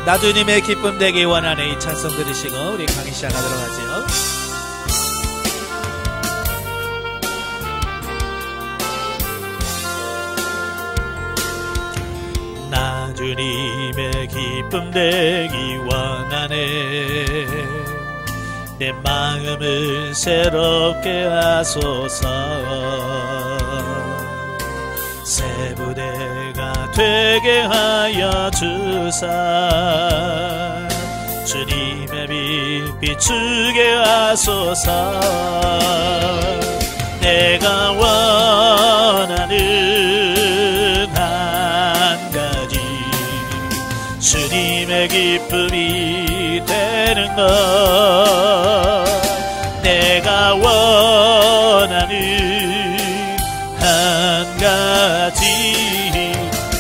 나 주님의 기쁨 되기 원하네. 이 찬송 들으시고 우리 강의 시작하도록 하죠. 나 주님의 기쁨 되기 원하네. 내 마음을 새롭게 하소서. 새 부대가 되게 하여 주사. 주님의 빛 비추게 하소서. 내가 원하는 한 가지, 주님의 기쁨이 되는 것. 내가 원하는 한 가지,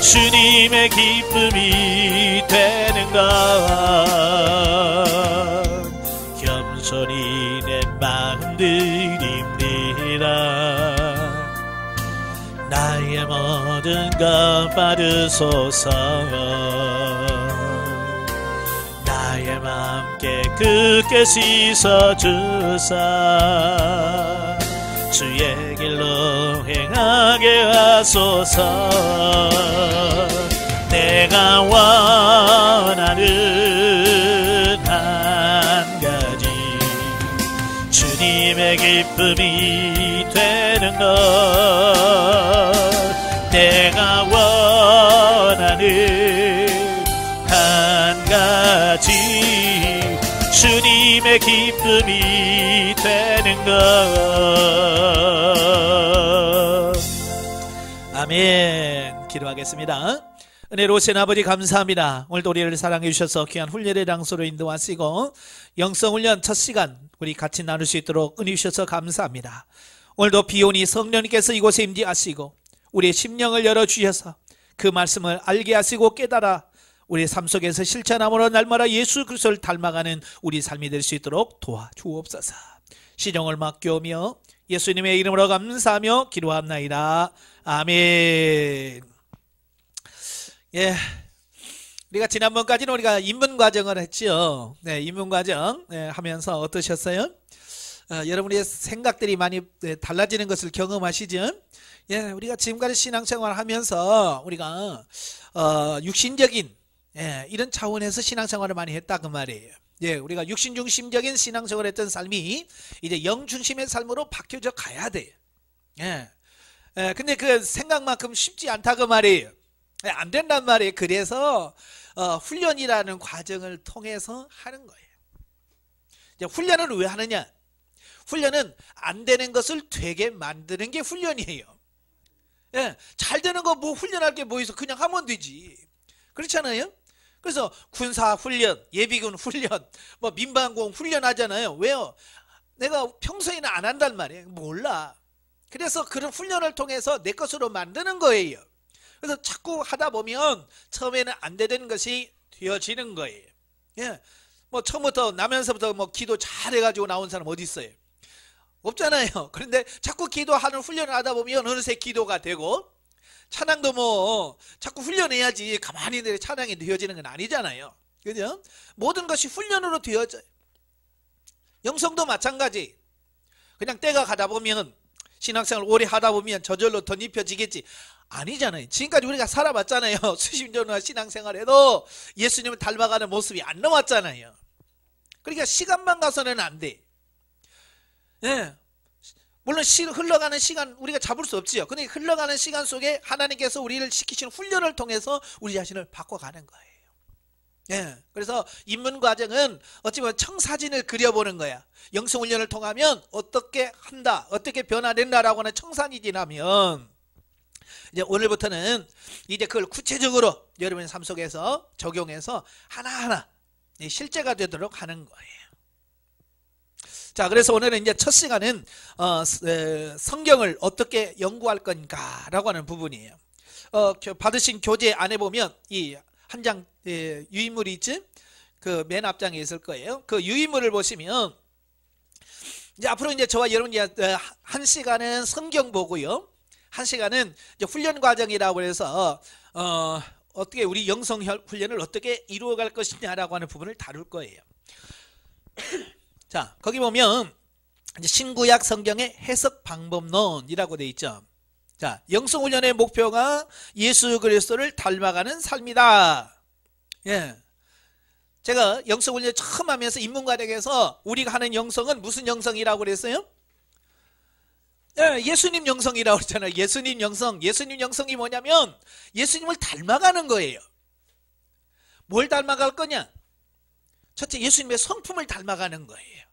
주님의 기쁨이 되는 것. 겸손히 내 마음 드립니다. 나의 모든 것 받으소서. 나의 마음 깨끗게 씻어주사. 주의 길로 행하게 하소서. 내가 원하는 한 가지, 주님의 기쁨이 되는 것. 내가 원하는 한 가지, 주님의 기쁨이 되는 것. 아멘. 기도하겠습니다. 은혜로우신 아버지 감사합니다. 오늘도 우리를 사랑해 주셔서 귀한 훈련의 장소로 인도하시고 영성훈련 첫 시간 우리 같이 나눌 수 있도록 은혜 주셔서 감사합니다. 오늘도 비오니 성령님께서 이곳에 임재하시고 우리의 심령을 열어주셔서 그 말씀을 알게 하시고 깨달아 우리의 삶 속에서 실천함으로 날마다 예수 그리스도를 닮아가는 우리 삶이 될 수 있도록 도와주옵소서. 시종을 맡겨오며 예수님의 이름으로 감사하며 기도합나이다. 아멘. 예, 우리가 지난번까지는 우리가 입문 과정을 했죠. 네, 입문 과정 하면서 어떠셨어요? 여러분의 생각들이 많이 달라지는 것을 경험하시죠? 예, 우리가 지금까지 신앙생활을 하면서 우리가 육신적인 이런 차원에서 신앙생활을 많이 했다 그 말이에요. 예, 우리가 육신 중심적인 신앙생활을 했던 삶이 이제 영 중심의 삶으로 바뀌어져 가야 돼요. 예, 근데 그 생각만큼 쉽지 않다 그 말이에요. 안 된단 말이에요. 그래서 훈련이라는 과정을 통해서 하는 거예요. 이제 훈련은 왜 하느냐? 훈련은 안 되는 것을 되게 만드는 게 훈련이에요. 예, 잘 되는 거 뭐 훈련할 게 뭐 있어? 그냥 하면 되지. 그렇잖아요? 그래서 군사 훈련, 예비군 훈련, 뭐 민방공 훈련 하잖아요. 왜요? 내가 평소에는 안 한단 말이에요. 몰라. 그래서 그런 훈련을 통해서 내 것으로 만드는 거예요. 그래서 자꾸 하다 보면 처음에는 안 되는 것이 되어지는 거예요. 예, 뭐 처음부터 나면서부터 뭐 기도 잘해가지고 나온 사람 어디 있어요? 없잖아요. 그런데 자꾸 기도하는 훈련을 하다 보면 어느새 기도가 되고, 찬양도 뭐 자꾸 훈련해야지 가만히 찬양이 되어지는 건 아니잖아요. 그죠? 모든 것이 훈련으로 되어져요. 영성도 마찬가지. 그냥 때가 가다 보면 신학생활 오래 하다 보면 저절로 덧입혀지겠지. 아니잖아요. 지금까지 우리가 살아봤잖아요. 수십 년을 신앙생활해도 예수님을 닮아가는 모습이 안 나왔잖아요. 그러니까 시간만 가서는 안 돼. 예. 물론 흘러가는 시간 우리가 잡을 수 없지요. 근데 흘러가는 시간 속에 하나님께서 우리를 시키시는 훈련을 통해서 우리 자신을 바꿔가는 거예요. 예. 그래서 입문 과정은 어찌 보면 청사진을 그려보는 거야. 영성훈련을 통하면 어떻게 한다, 어떻게 변화된다라고 하는 청사진이라면, 이제 오늘부터는 이제 그걸 구체적으로 여러분의 삶 속에서 적용해서 하나하나 실제가 되도록 하는 거예요. 자, 그래서 오늘은 이제 첫 시간은 성경을 어떻게 연구할 건가라고 하는 부분이에요. 받으신 교재 안에 보면 이 한 장 유인물이 있지? 그 맨 앞장에 있을 거예요. 그 유인물을 보시면 이제 앞으로 이제 저와 여러분이 한 시간은 성경 보고요. 한 시간은 이제 훈련 과정이라고 해서 어떻게 우리 영성 훈련을 어떻게 이루어갈 것이냐라고 하는 부분을 다룰 거예요. 자, 거기 보면 이제 신구약 성경의 해석 방법론이라고 돼 있죠. 자, 영성 훈련의 목표가 예수 그리스도를 닮아가는 삶이다. 예. 제가 영성 훈련 처음 하면서 인문과정에서 우리가 하는 영성은 무슨 영성이라고 그랬어요? 예, 예수님 영성이라고 그랬잖아요. 예수님 영성. 예수님 영성이 뭐냐면 예수님을 닮아가는 거예요. 뭘 닮아갈 거냐? 첫째, 예수님의 성품을 닮아가는 거예요.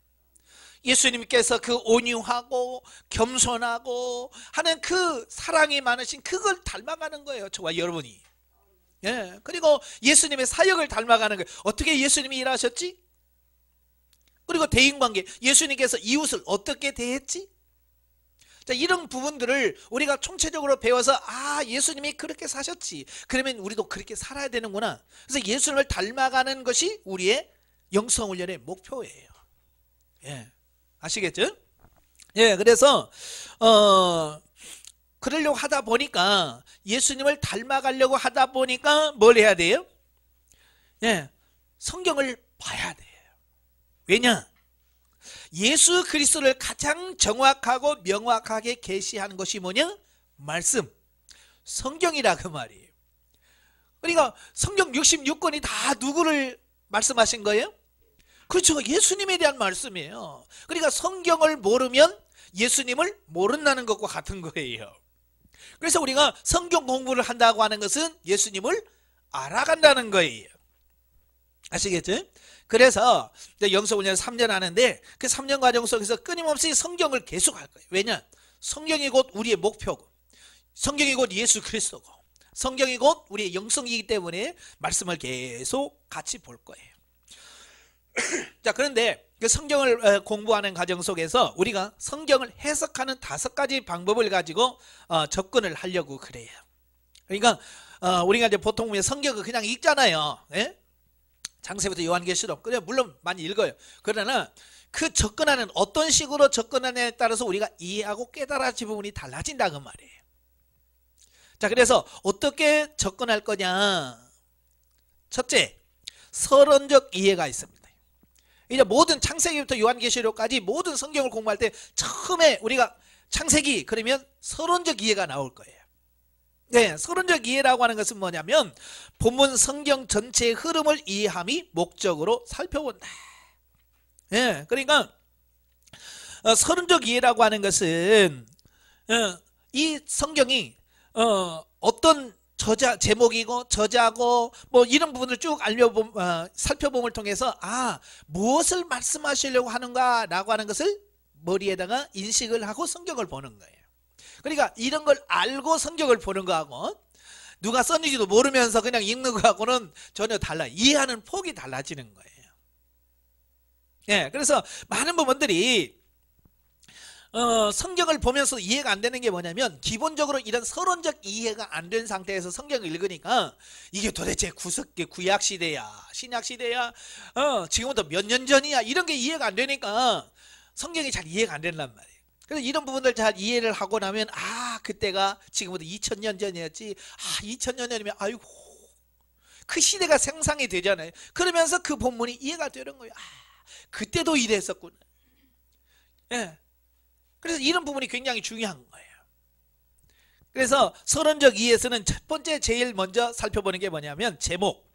예수님께서 그 온유하고 겸손하고 하는 그 사랑이 많으신 그걸 닮아가는 거예요. 저와 여러분이. 예, 그리고 예수님의 사역을 닮아가는 거예요. 어떻게 예수님이 일하셨지? 그리고 대인관계, 예수님께서 이웃을 어떻게 대했지? 자, 이런 부분들을 우리가 총체적으로 배워서 예수님이 그렇게 사셨지, 그러면 우리도 그렇게 살아야 되는구나. 그래서 예수님을 닮아가는 것이 우리의 영성훈련의 목표예요. 예, 아시겠죠? 예, 그래서 그러려고 하다 보니까, 예수님을 닮아가려고 하다 보니까 뭘 해야 돼요? 예, 성경을 봐야 돼요. 왜냐? 예수 그리스도를 가장 정확하고 명확하게 계시하는 것이 뭐냐? 말씀, 성경이라 그 말이에요. 그러니까 성경 66권이 다 누구를 말씀하신 거예요? 그렇죠, 예수님에 대한 말씀이에요. 그러니까 성경을 모르면 예수님을 모른다는 것과 같은 거예요. 그래서 우리가 성경 공부를 한다고 하는 것은 예수님을 알아간다는 거예요. 아시겠죠? 그래서 영성훈련 3년 하는데 그 3년 과정 속에서 끊임없이 성경을 계속 할 거예요. 왜냐? 성경이 곧 우리의 목표고, 성경이 곧 예수 그리스도고, 성경이 곧 우리의 영성이기 때문에 말씀을 계속 같이 볼 거예요. 자, 그런데 그 성경을 공부하는 과정 속에서 우리가 성경을 해석하는 5가지 방법을 가지고 접근을 하려고 그래요. 그러니까 우리가 이제 보통 성경을 그냥 읽잖아요. 예? 창세부터 요한계시록, 그냥 물론 많이 읽어요. 그러나 그 접근하는, 어떤 식으로 접근하느냐에 따라서 우리가 이해하고 깨달아질 부분이 달라진다 그 말이에요. 자, 그래서 어떻게 접근할 거냐? 첫째, 서론적 이해가 있습니다. 이제 모든 창세기부터 요한계시록까지 모든 성경을 공부할 때 처음에 우리가 창세기 그러면 서론적 이해가 나올 거예요. 네, 서론적 이해라고 하는 것은 뭐냐면 본문 성경 전체의 흐름을 이해함이 목적으로 살펴본다. 예, 그러니까 서론적 이해라고 하는 것은 이 성경이 어떤 저자, 제목이고 저자고 뭐 이런 부분을 쭉 살펴봄을 통해서 무엇을 말씀하시려고 하는가 라고 하는 것을 머리에다가 인식을 하고 성경을 보는 거예요. 그러니까 이런 걸 알고 성경을 보는 거하고 누가 썼는지도 모르면서 그냥 읽는 거하고는 전혀 달라요. 이해하는 폭이 달라지는 거예요. 예, 그래서 많은 부분들이 성경을 보면서 이해가 안 되는 게 뭐냐면, 기본적으로 이런 서론적 이해가 안 된 상태에서 성경을 읽으니까 이게 도대체 구약 시대야, 신약 시대야, 지금부터 몇 년 전이야, 이런 게 이해가 안 되니까 성경이 잘 이해가 안 된단 말이에요. 그래서 이런 부분들 잘 이해를 하고 나면 그때가 지금부터 2000년 전이었지, 2000년 전이면 아이고 그 시대가 상상이 되잖아요. 그러면서 그 본문이 이해가 되는 거예요. 그때도 이랬었구나. 예. 그래서 이런 부분이 굉장히 중요한 거예요. 그래서 서론적 이해에서는 첫 번째 제일 먼저 살펴보는 게 뭐냐면 제목,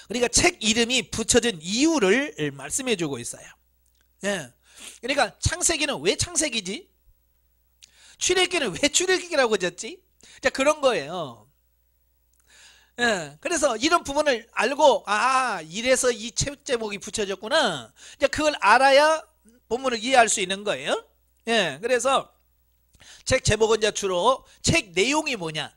그러니까 책 이름이 붙여진 이유를 말씀해 주고 있어요. 예. 그러니까 창세기는 왜 창세기지? 출애기는 왜 출애기라고 졌지? 자, 그런 거예요. 예. 그래서 이런 부분을 알고 이래서 이 책 제목이 붙여졌구나, 이제 그걸 알아야 본문을 이해할 수 있는 거예요. 예, 그래서 책 제목은 이제 주로 책 내용이 뭐냐,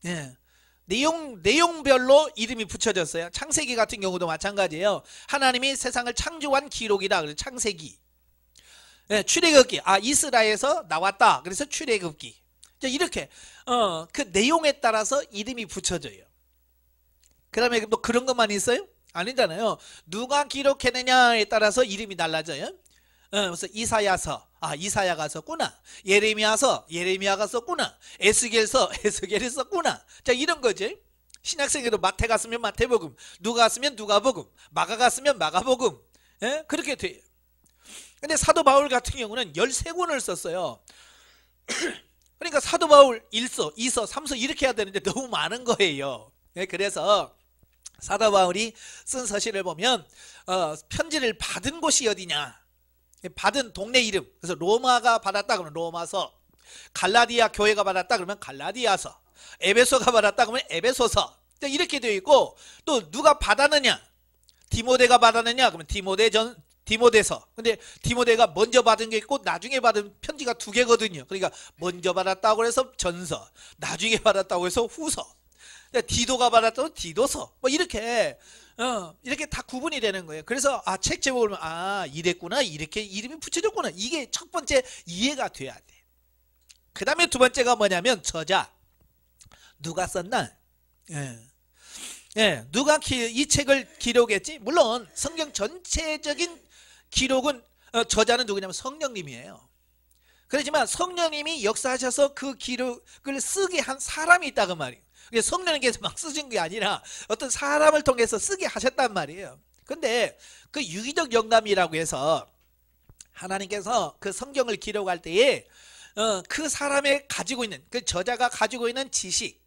예, 내용별로 이름이 붙여졌어요. 창세기 같은 경우도 마찬가지예요. 하나님이 세상을 창조한 기록이다, 그래서 창세기. 예, 출애굽기, 이스라엘에서 나왔다, 그래서 출애굽기. 이렇게 그 내용에 따라서 이름이 붙여져요. 그 다음에 또 그런 것만 있어요? 아니잖아요. 누가 기록했느냐에 따라서 이름이 달라져요. 그래서 이사야서, 이사야가 썼구나. 예레미야서, 예레미야가 썼구나. 에스겔서, 에스겔이 썼구나. 자, 이런 거지. 신약성에도 마태 갔으면 마태복음, 누가 갔으면 누가복음, 마가 갔으면 마가복음, 예? 그렇게 돼요. 근데 사도 바울 같은 경우는 13권을 썼어요. 그러니까 사도 바울 1서, 2서, 3서 이렇게 해야 되는데 너무 많은 거예요. 예? 그래서 사도 바울이 쓴 서신을 보면 편지를 받은 곳이 어디냐, 받은 동네 이름, 그래서 로마가 받았다 그러면 로마서, 갈라디아 교회가 받았다 그러면 갈라디아서, 에베소가 받았다 그러면 에베소서, 이렇게 되어 있고, 또 누가 받았느냐, 디모데가 받았느냐 그러면 디모데서. 근데 디모데가 먼저 받은 게 있고 나중에 받은 편지가 2개거든요. 그러니까 먼저 받았다고 해서 전서, 나중에 받았다고 해서 후서, 디도가 받았다고 디도서, 뭐 이렇게 이렇게 다 구분이 되는 거예요. 그래서 책 제목을 보면 이랬구나, 이렇게 이름이 붙여졌구나, 이게 첫 번째 이해가 돼야 돼. 그 다음에 두 번째가 뭐냐면 저자, 누가 썼나. 누가 이 책을 기록했지? 물론 성경 전체적인 기록은 저자는 누구냐면 성령님이에요. 그렇지만 성령님이 역사하셔서 그 기록을 쓰게 한 사람이 있다고 말이에요. 성령님께서 막 쓰신 게 아니라 어떤 사람을 통해서 쓰게 하셨단 말이에요. 근데 그 유기적 영감이라고 해서 하나님께서 그 성경을 기록할 때에 그 사람의 가지고 있는, 그 저자가 가지고 있는 지식,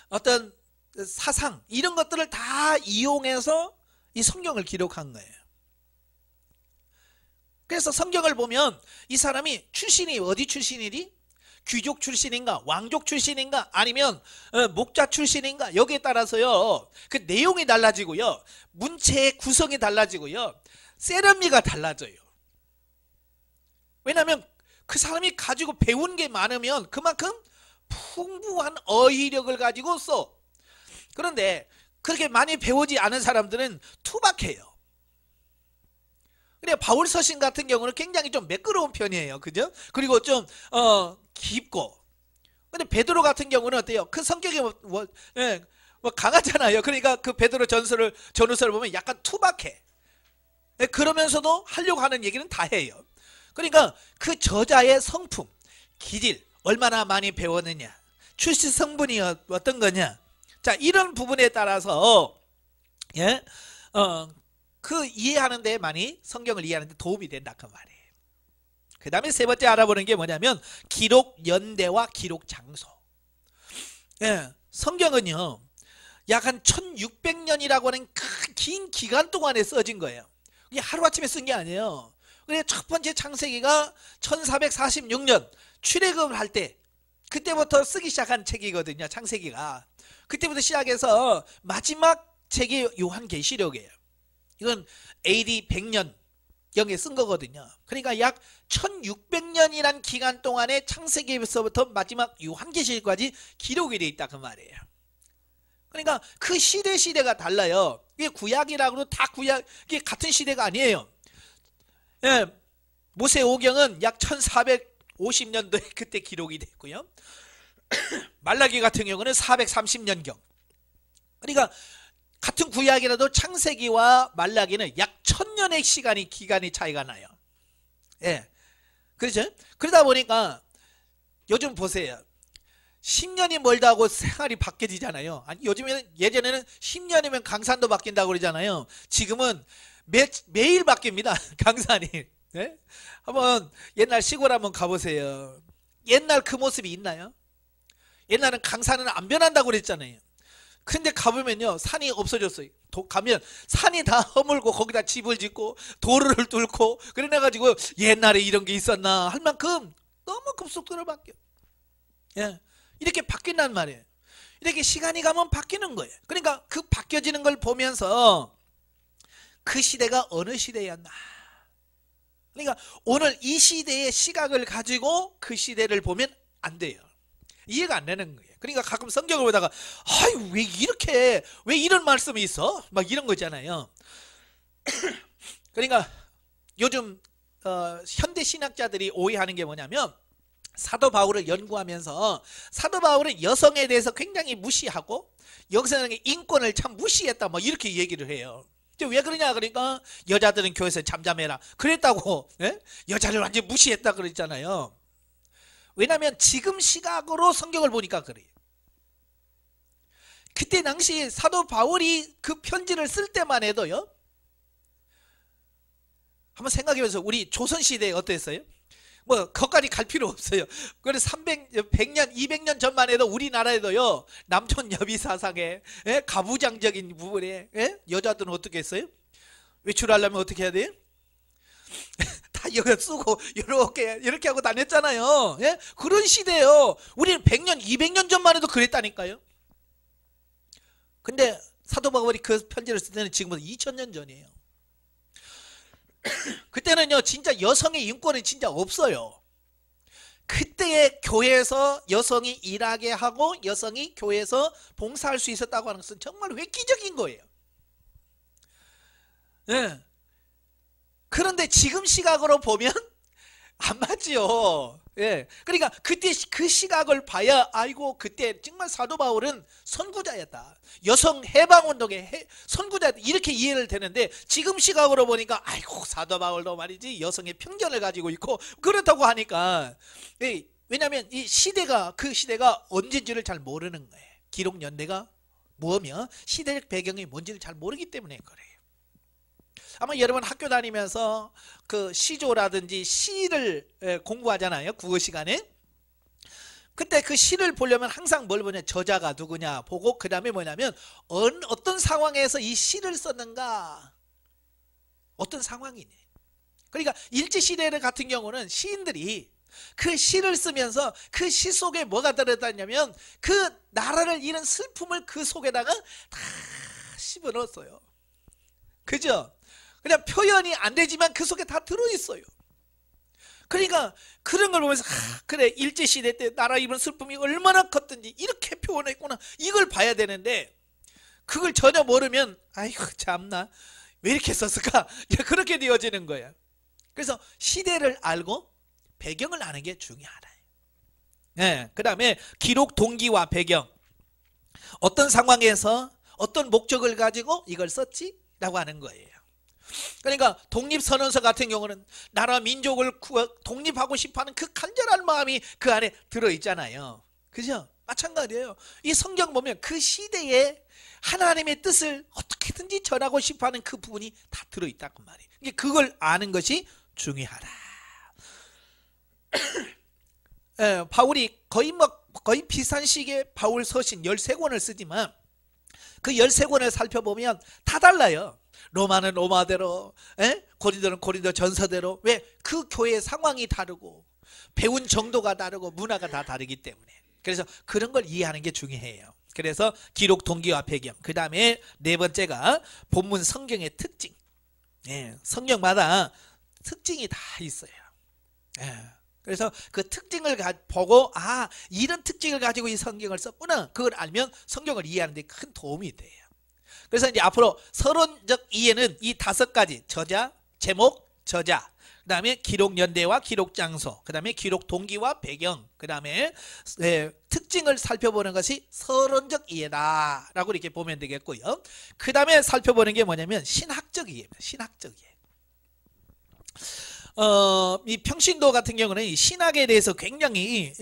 어떤 사상, 이런 것들을 다 이용해서 이 성경을 기록한 거예요. 그래서 성경을 보면 이 사람이 출신이 어디 출신이니? 귀족 출신인가, 왕족 출신인가, 아니면 목자 출신인가, 여기에 따라서요 그 내용이 달라지고요, 문체의 구성이 달라지고요, 세련미가 달라져요. 왜냐하면 그 사람이 가지고 배운 게 많으면 그만큼 풍부한 어휘력을 가지고 써. 그런데 그렇게 많이 배우지 않은 사람들은 투박해요. 그래, 바울 서신 같은 경우는 굉장히 좀 매끄러운 편이에요. 그죠? 그리고 좀 깊고. 근데 베드로 같은 경우는 어때요? 그 성격이 뭐 강하잖아요. 그러니까 그 베드로 전후서를 보면 약간 투박해. 그러면서도 하려고 하는 얘기는 다 해요. 그러니까 그 저자의 성품, 기질, 얼마나 많이 배웠느냐, 출신 성분이 어떤 거냐, 자, 이런 부분에 따라서 그 이해하는 데 많이, 성경을 이해하는 데 도움이 된다 그 말이에요. 그 다음에 세 번째 알아보는 게 뭐냐면 기록 연대와 기록 장소. 성경은요 약 한 1600년이라고 하는 긴 기간 동안에 써진 거예요. 이게 하루아침에 쓴 게 아니에요. 그래, 첫 번째 창세기가 1446년 출애굽을 할 때, 그때부터 쓰기 시작한 책이거든요. 창세기가. 그때부터 시작해서 마지막 책이 요한계시록이에요. 이건 AD 100년경에 쓴 거거든요. 그러니까 약 1600년이란 기간 동안에 창세기에서부터 마지막 요한계시록까지 기록이 되어 있다 그 말이에요. 그러니까 그 시대가 달라요. 이게 구약이라고 해도 다 이게 같은 시대가 아니에요. 모세오경은 약 1450년도에 그때 기록이 됐고요. 말라기 같은 경우는 430년경. 그러니까 같은 구약이라도 창세기와 말라기는 약 1000년의 기간이 차이가 나요. 그렇죠? 그러다 보니까 요즘 보세요. 10년이 멀다고 생활이 바뀌어지잖아요. 아니, 예전에는 10년이면 강산도 바뀐다고 그러잖아요. 지금은 매일 바뀝니다. 강산이. 한번 옛날 시골 한번 가보세요. 옛날 그 모습이 있나요? 옛날은 강산은 안 변한다고 그랬잖아요. 근데 가보면요 산이 없어졌어요. 가면 산이 다 허물고 거기다 집을 짓고 도로를 뚫고 그래가지고 옛날에 이런 게 있었나 할 만큼 너무 급속도로 바뀌어. 이렇게 바뀐단 말이에요. 이렇게 시간이 가면 바뀌는 거예요. 그러니까 그 바뀌어지는 걸 보면서 그 시대가 어느 시대였나. 그러니까 오늘 이 시대의 시각을 가지고 그 시대를 보면 안 돼요. 이해가 안 되는 거예요. 그러니까 가끔 성경을 보다가 아유 왜 이런 말씀이 있어? 막 이런 거 있잖아요. 그러니까 요즘 현대 신학자들이 오해하는 게 뭐냐면 사도 바울을 연구하면서 사도 바울은 여성에 대해서 굉장히 무시하고 여성의 인권을 참 무시했다 뭐 이렇게 얘기를 해요. 왜 그러냐 그러니까 여자들은 교회에서 잠잠해라 그랬다고. 여자를 완전히 무시했다 그랬잖아요. 왜냐하면 지금 시각으로 성경을 보니까 그래요. 그때 당시 사도 바울이 그 편지를 쓸 때만 해도요, 한번 생각해보세요. 우리 조선시대에 어땠어요? 뭐 거기까지 갈 필요 없어요. 그래서 100년 200년 전만 해도 우리나라에도요, 남촌 여비 사상에, 가부장적인 부분에, 여자들은 어떻게 했어요? 외출하려면 어떻게 해야 돼요? 다 여기 쓰고 이렇게 하고 다녔잖아요. 그런 시대예요. 우리는 100년 200년 전만 해도 그랬다니까요. 근데 사도 바울이 그 편지를 쓸 때는 지금부터 2000년 전이에요. 그때는요, 진짜 여성의 인권이 진짜 없어요. 그때의 교회에서 여성이 일하게 하고 여성이 교회에서 봉사할 수 있었다고 하는 것은 정말 획기적인 거예요. 그런데 지금 시각으로 보면 안 맞지요. 그러니까 그때 그 시각을 봐야, 아이고 그때 정말 사도 바울은 선구자였다, 여성 해방운동의 선구자였다, 이렇게 이해를 되는데, 지금 시각으로 보니까 아이고 사도 바울도 말이지 여성의 편견을 가지고 있고 그렇다고 하니까, 왜냐하면 이 시대가, 그 시대가 언제인지를 잘 모르는 거예요. 기록 연대가 뭐며 시대적 배경이 뭔지를 잘 모르기 때문에 그래요. 아마 여러분 학교 다니면서 그 시조라든지 시를 공부하잖아요, 국어 시간에. 그때 그 시를 보려면 항상 뭘 보냐, 저자가 누구냐 보고, 그 다음에 뭐냐면 어떤 상황에서 이 시를 썼는가, 어떤 상황이네. 그러니까 일제시대 같은 경우는 시인들이 그 시를 쓰면서 그 시 속에 뭐가 들어있다냐면 그 나라를 잃은 슬픔을 그 속에다가 다 씹어넣었어요. 그죠? 그냥 표현이 안 되지만 그 속에 다 들어있어요. 그러니까 그런 걸 보면서, 그래, 일제시대 때 나라 입은 슬픔이 얼마나 컸든지 이렇게 표현했구나, 이걸 봐야 되는데, 그걸 전혀 모르면 아이고 참나 왜 이렇게 썼을까, 그렇게 되어지는 거야. 그래서 시대를 알고 배경을 아는 게 중요하다. 그 다음에 기록 동기와 배경, 어떤 상황에서 어떤 목적을 가지고 이걸 썼지? 라고 하는 거예요. 그러니까 독립선언서 같은 경우는 나라 민족을 독립하고 싶어하는 그 간절한 마음이 그 안에 들어있잖아요. 그죠? 마찬가지예요. 이 성경 보면 그 시대에 하나님의 뜻을 어떻게든지 전하고 싶어하는 그 부분이 다 들어있다고 말이에요. 그걸 아는 것이 중요하다. 바울이 거의 비슷한 시기에 바울 서신 13권을 쓰지만 그 13권을 살펴보면 다 달라요. 로마는 로마대로, 고린도는 고린도 전서대로. 왜? 그 교회의 상황이 다르고 배운 정도가 다르고 문화가 다 다르기 때문에. 그래서 그런 걸 이해하는 게 중요해요. 그래서 기록 동기와 배경, 그 다음에 네 번째가 본문 성경의 특징. 성경마다 특징이 다 있어요. 그래서 그 특징을 보고, 아, 이런 특징을 가지고 이 성경을 썼구나, 그걸 알면 성경을 이해하는 데 큰 도움이 돼요. 그래서 이제 앞으로 서론적 이해는 이 5가지, 저자, 제목, 저자, 그 다음에 기록 연대와 기록 장소, 그 다음에 기록 동기와 배경, 그 다음에 특징을 살펴보는 것이 서론적 이해다 라고 이렇게 보면 되겠고요. 그 다음에 살펴보는 게 뭐냐면 신학적 이해입니다. 신학적 이해. 이 평신도 같은 경우는 이 신학에 대해서 굉장히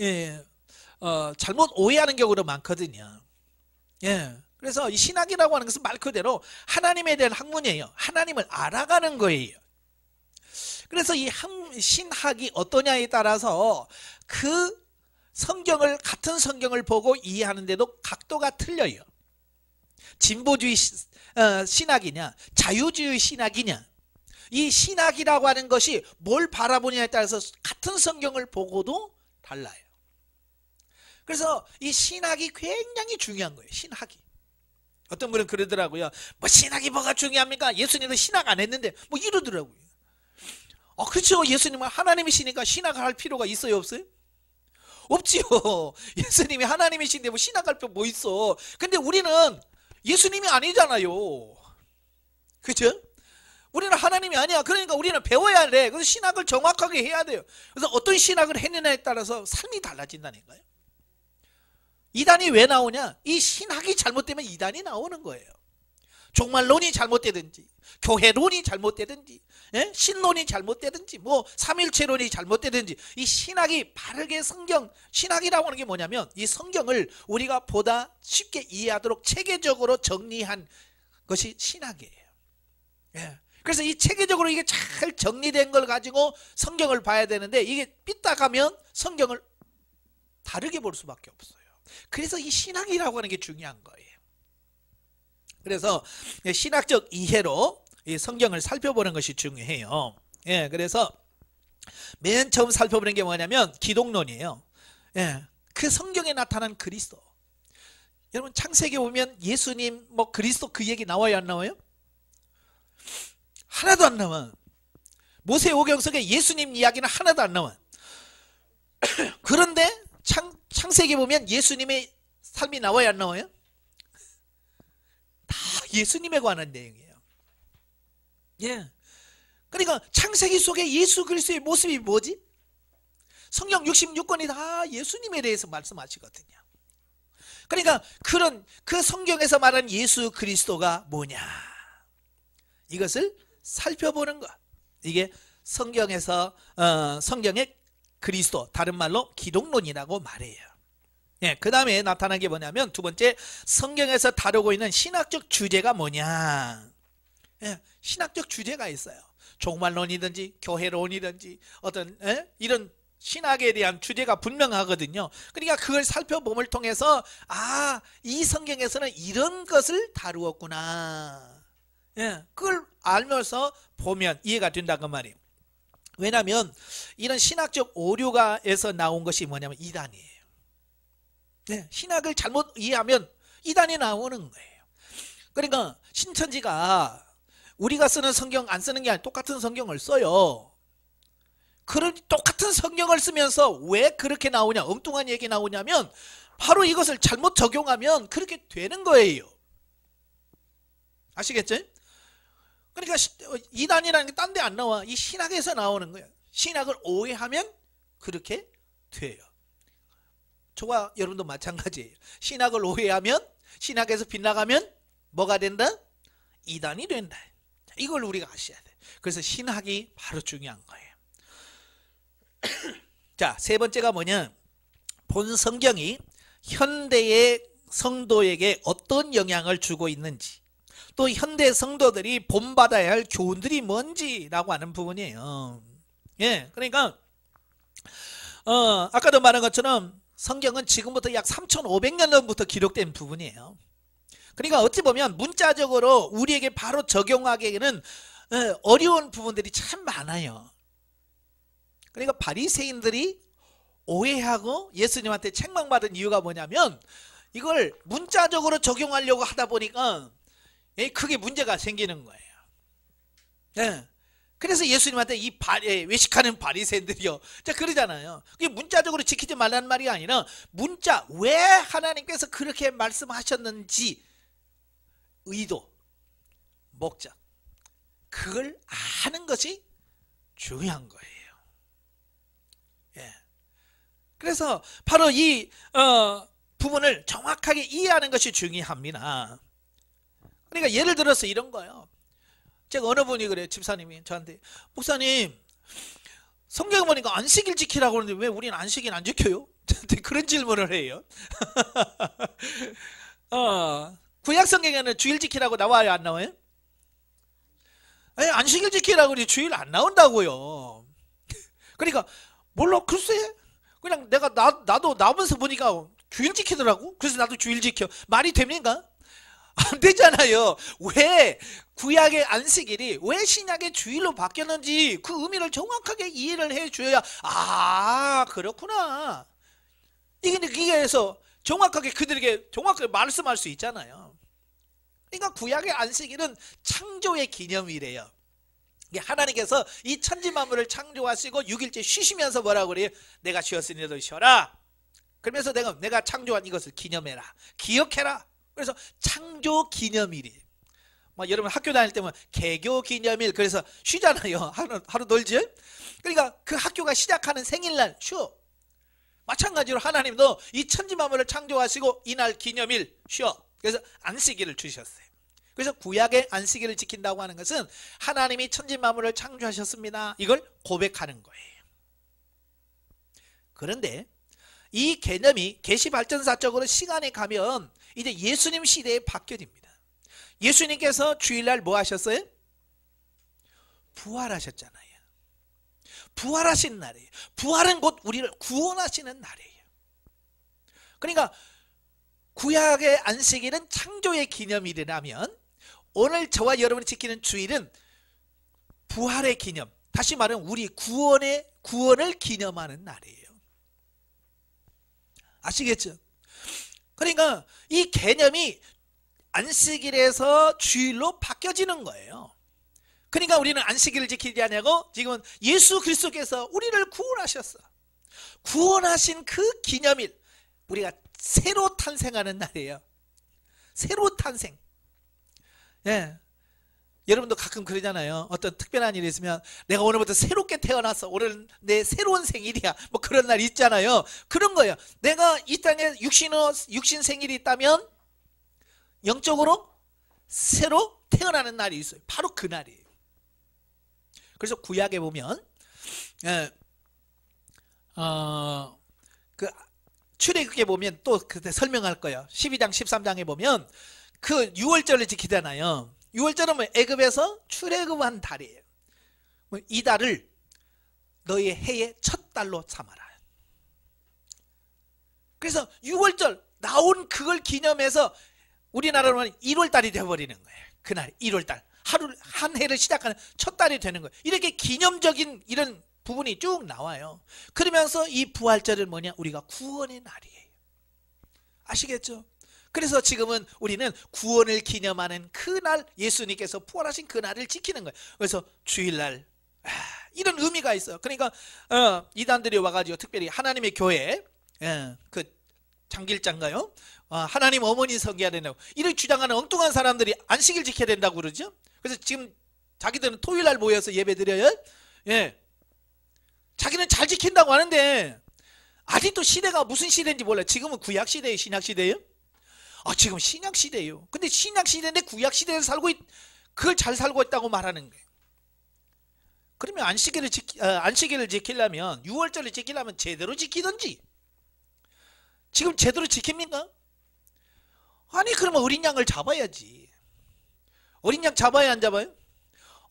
잘못 오해하는 경우도 많거든요. 그래서 이 신학이라고 하는 것은 말 그대로 하나님에 대한 학문이에요. 하나님을 알아가는 거예요. 그래서 이 신학이 어떠냐에 따라서 그 성경을, 같은 성경을 보고 이해하는데도 각도가 틀려요. 진보주의 신학이냐 자유주의 신학이냐, 이 신학이라고 하는 것이 뭘 바라보냐에 따라서 같은 성경을 보고도 달라요. 그래서 이 신학이 굉장히 중요한 거예요. 신학이. 어떤 분은 그러더라고요. 뭐 신학이 뭐가 중요합니까? 예수님도 신학 안 했는데 뭐 이러더라고요. 그렇죠. 예수님은 하나님이시니까 신학을 할 필요가 있어요, 없어요? 없지요. 예수님이 하나님이신데 뭐 신학할 필요 뭐 있어. 근데 우리는 예수님이 아니잖아요. 그렇죠? 우리는 하나님이 아니야. 그러니까 우리는 배워야 돼. 그래서 신학을 정확하게 해야 돼요. 그래서 어떤 신학을 했느냐에 따라서 삶이 달라진다니까요. 이단이 왜 나오냐? 이 신학이 잘못되면 이단이 나오는 거예요. 종말론이 잘못되든지, 교회론이 잘못되든지, 신론이 잘못되든지, 뭐 삼일체론이 잘못되든지, 이 신학이 바르게 신학이라고 하는 게 뭐냐면 이 성경을 우리가 보다 쉽게 이해하도록 체계적으로 정리한 것이 신학이에요. 그래서 이 체계적으로 이게 잘 정리된 걸 가지고 성경을 봐야 되는데, 이게 삐딱하면 성경을 다르게 볼 수밖에 없어요. 그래서 이 신학이라고 하는 게 중요한 거예요. 그래서 신학적 이해로 이 성경을 살펴보는 것이 중요해요. 그래서 맨 처음 살펴보는 게 뭐냐면 기독론이에요. 그 성경에 나타난 그리스도. 여러분 창세기 보면 예수님 뭐 그리스도 그 얘기 나와요, 안 나와요? 하나도 안 나와. 모세오경 속에 예수님 이야기는 하나도 안 나와. 그런데 창세기 보면 예수님의 삶이 나와요, 안 나와요? 다 예수님에 관한 내용이에요. 그러니까 창세기 속에 예수 그리스도의 모습이 뭐지? 성경 66권이 다 예수님에 대해서 말씀하시거든요. 그러니까 그 성경에서 말하는 예수 그리스도가 뭐냐, 이것을 살펴보는 것. 이게 성경에서 성경의 그리스도, 다른 말로 기독론이라고 말해요. 그 다음에 나타난 게 뭐냐면 두 번째, 성경에서 다루고 있는 신학적 주제가 뭐냐. 신학적 주제가 있어요. 종말론이든지 교회론이든지 어떤 이런 신학에 대한 주제가 분명하거든요. 그러니까 그걸 살펴봄을 통해서 이 성경에서는 이런 것을 다루었구나. 그걸 알면서 보면 이해가 된다 그 말이에요. 왜냐하면 이런 신학적 오류가에서 나온 것이 뭐냐면 이단이에요. 신학을 잘못 이해하면 이단이 나오는 거예요. 그러니까 신천지가 우리가 쓰는 성경 안 쓰는 게 아니라 똑같은 성경을 써요. 그런 똑같은 성경을 쓰면서 왜 그렇게 나오냐, 엉뚱한 얘기 나오냐면 바로 이것을 잘못 적용하면 그렇게 되는 거예요. 아시겠죠? 그러니까 이단이라는 게 딴 데 안 나와. 이 신학에서 나오는 거예요. 신학을 오해하면 그렇게 돼요. 저와 여러분도 마찬가지예요. 신학을 오해하면, 신학에서 빗나가면 뭐가 된다? 이단이 된다. 이걸 우리가 아셔야 돼요. 그래서 신학이 바로 중요한 거예요. 자, 세 번째가 뭐냐, 본 성경이 현대의 성도에게 어떤 영향을 주고 있는지, 또 현대 성도들이 본받아야 할 교훈들이 뭔지라고 하는 부분이에요. 그러니까 아까도 말한 것처럼 성경은 지금부터 약 3,500년 전부터 기록된 부분이에요. 그러니까 어찌 보면 문자적으로 우리에게 바로 적용하기에는 어려운 부분들이 참 많아요. 그러니까 바리새인들이 오해하고 예수님한테 책망받은 이유가 뭐냐면 이걸 문자적으로 적용하려고 하다 보니까 크게 문제가 생기는 거예요. 그래서 예수님한테 이 외식하는 바리새인들이요, 자 그러잖아요. 그게 문자적으로 지키지 말라는 말이 아니라 문자, 왜 하나님께서 그렇게 말씀하셨는지 의도, 목적, 그걸 아는 것이 중요한 거예요. 그래서 바로 이 부분을 정확하게 이해하는 것이 중요합니다. 그러니까 예를 들어서 이런 거예요. 제가 어느 분이 그래요. 집사님이 저한테, 목사님 성경에 보니까 안식일 지키라고 하는데 왜 우리는 안식일 안 지켜요? 저한테 그런 질문을 해요. 구약 성경에는 주일 지키라고 나와요, 안 나와요? 아니, 안식일 지키라고 그러지 주일 안 나온다고요. 그러니까 몰라, 글쎄 그냥 나도 나오면서 보니까 주일 지키더라고. 그래서 나도 주일 지켜. 말이 됩니까? 안 되잖아요. 왜 구약의 안식일이 왜 신약의 주일로 바뀌었는지 그 의미를 정확하게 이해를 해줘야 그렇구나, 이게 해서 정확하게 그들에게 정확하게 말씀할 수 있잖아요. 그러니까 구약의 안식일은 창조의 기념이래요. 하나님께서 이 천지 만물을 창조하시고 6일째 쉬시면서 뭐라고 그래요? 내가 쉬었으니 너도 쉬어라. 그러면서 내가 창조한 이것을 기념해라, 기억해라. 그래서 창조 기념일이, 여러분 학교 다닐 때면 개교 기념일, 그래서 쉬잖아요. 하루 놀지. 그러니까 그 학교가 시작하는 생일날 쉬어. 마찬가지로 하나님도 이 천지 만물을 창조하시고 이날 기념일 쉬어. 그래서 안식일을 주셨어요. 그래서 구약의 안식일을 지킨다고 하는 것은 하나님이 천지 만물을 창조하셨습니다, 이걸 고백하는 거예요. 그런데 이 개념이 계시발전사적으로 시간이 가면 이제 예수님 시대에 바뀌어집니다. 예수님께서 주일날 뭐 하셨어요? 부활하셨잖아요. 부활하신 날이에요. 부활은 곧 우리를 구원하시는 날이에요. 그러니까 구약의 안식일은 창조의 기념일이라면 오늘 저와 여러분이 지키는 주일은 부활의 기념, 다시 말하면 우리 구원을 기념하는 날이에요. 아시겠죠? 그러니까 이 개념이 안식일에서 주일로 바뀌어지는 거예요. 그러니까 우리는 안식일을 지키지 않냐고, 지금은 예수 그리스도께서 우리를 구원하셨어. 구원하신 그 기념일, 우리가 새로 탄생하는 날이에요. 새로 탄생. 예. 여러분도 가끔 그러잖아요. 어떤 특별한 일이 있으면 내가 오늘부터 새롭게 태어났어, 오늘 내 새로운 생일이야, 뭐 그런 날 있잖아요. 그런 거예요. 내가 이 땅에 육신 생일이 있다면 영적으로 새로 태어나는 날이 있어요. 바로 그 날이에요. 그래서 구약에 보면 그 출애굽기에 보면 또 그때 설명할 거예요. 12장 13장에 보면 그 6월절을 지키잖아요. 6월절은 뭐 애굽에서 출애굽한 달이에요. 이 달을 너의 해의 첫 달로 삼아라. 그래서 6월절 나온 그걸 기념해서 우리나라로는 1월달이 되어버리는 거예요. 그날 1월달, 한 해를 시작하는 첫 달이 되는 거예요. 이렇게 기념적인 이런 부분이 쭉 나와요. 그러면서 이 부활절은 뭐냐? 우리가 구원의 날이에요. 아시겠죠? 그래서 지금은 우리는 구원을 기념하는 그날, 예수님께서 부활하신 그날을 지키는 거예요. 그래서 주일날 이런 의미가 있어요. 그러니까 이단들이 와가지고 특별히 하나님의 교회 그 장길장가요? 하나님 어머니 섬겨야 된다고 이렇게 주장하는 엉뚱한 사람들이 안식일 지켜야 된다고 그러죠. 그래서 지금 자기들은 토요일날 모여서 예배 드려요. 예, 자기는 잘 지킨다고 하는데 아직도 시대가 무슨 시대인지 몰라요. 지금은 구약 시대예요, 신약 시대예요? 지금 신약 시대예요. 근데 신약 시대인데 구약 시대에서 그걸 잘 살고 있다고 말하는 거예요. 그러면 안식일을 지키려면, 6월절을 지키려면 제대로 지키든지. 지금 제대로 지킵니까? 아니, 그러면 어린 양을 잡아야지. 어린 양 잡아야 안 잡아요?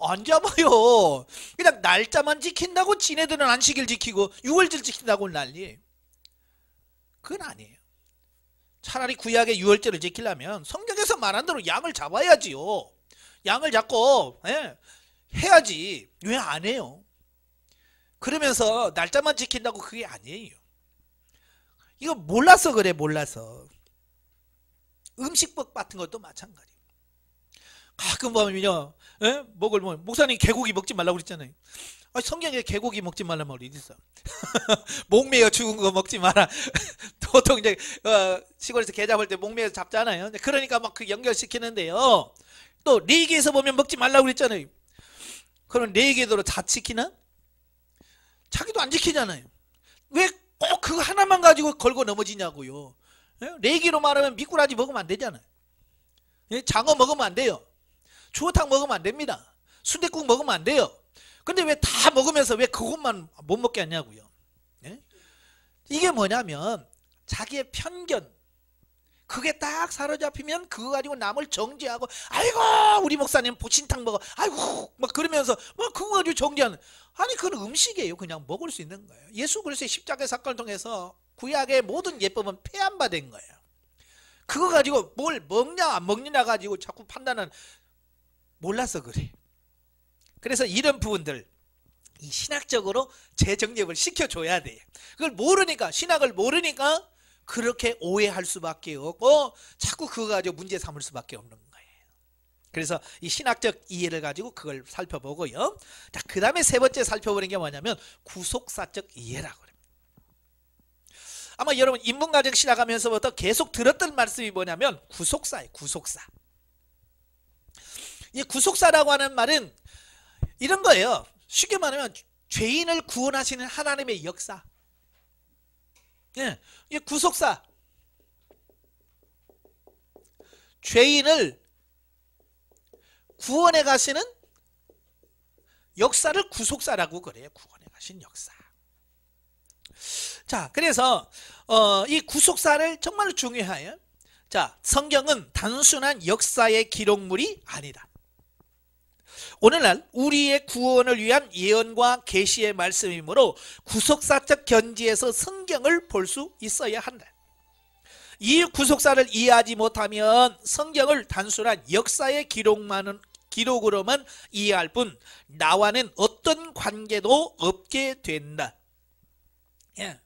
안 잡아요. 그냥 날짜만 지킨다고 지네들은 안식일 지키고 6월절 지킨다고 난리예요. 그건 아니에요. 차라리 구약의 6월절을 지키려면 성경에서 말한 대로 양을 잡아야지요. 양을 잡고 해야지. 왜 안 해요? 그러면서 날짜만 지킨다고 그게 아니에요. 이거 몰라서 그래, 몰라서. 음식법 같은 것도 마찬가지예요. 가끔 보면요, 목사님 개고기 먹지 말라고 그랬잖아요. 성경에 개고기 먹지 말라면 어디 있어? 목매어 죽은 거 먹지 마라. 보통 이제 시골에서 개 잡을 때 목매어 잡잖아요. 그러니까 막 그 연결시키는데요. 또 레위기에서 보면 먹지 말라고 그랬잖아요. 그럼 레위기대로 다 지키나? 자기도 안 지키잖아요. 왜 꼭 그거 하나만 가지고 걸고 넘어지냐고요. 레위기로 말하면 미꾸라지 먹으면 안 되잖아요. 장어 먹으면 안 돼요. 추어탕 먹으면 안 됩니다. 순댓국 먹으면 안 돼요. 근데 왜 다 먹으면서 왜 그것만 못 먹게 하냐고요. 이게 뭐냐면 자기의 편견, 그게 딱 사로잡히면 그거 가지고 남을 정죄하고, 아이고 우리 목사님 보신탕 먹어, 아이고 막 그러면서 막 그거 가지고 정죄하는. 아니, 그건 음식이에요. 그냥 먹을 수 있는 거예요. 예수 그리스도의 십자가 사건을 통해서 구약의 모든 예법은 폐암화된 거예요. 그거 가지고 뭘 먹냐 안 먹느냐 가지고 자꾸 판단은 몰라서 그래. 그래서 이런 부분들 이 신학적으로 재정립을 시켜줘야 돼요. 그걸 모르니까, 신학을 모르니까 그렇게 오해할 수밖에 없고 자꾸 그거 가지고 문제 삼을 수밖에 없는 거예요. 그래서 이 신학적 이해를 가지고 그걸 살펴보고요. 자, 그 다음에 세 번째 살펴보는 게 뭐냐면 구속사적 이해라고 그래요. 아마 여러분 인문과정 시작하면서부터 계속 들었던 말씀이 뭐냐면 구속사예요. 구속사. 이 구속사라고 하는 말은 이런 거예요. 쉽게 말하면 죄인을 구원하시는 하나님의 역사. 이 구속사. 죄인을 구원에 가시는 역사를 구속사라고 그래요. 구원에 가신 역사. 자, 그래서 이 구속사를 정말 중요해요. 자, 성경은 단순한 역사의 기록물이 아니다. 오늘날 우리의 구원을 위한 예언과 계시의 말씀이므로 구속사적 견지에서 성경을 볼 수 있어야 한다. 이 구속사를 이해하지 못하면 성경을 단순한 역사의 기록으로만 이해할 뿐 나와는 어떤 관계도 없게 된다. 예.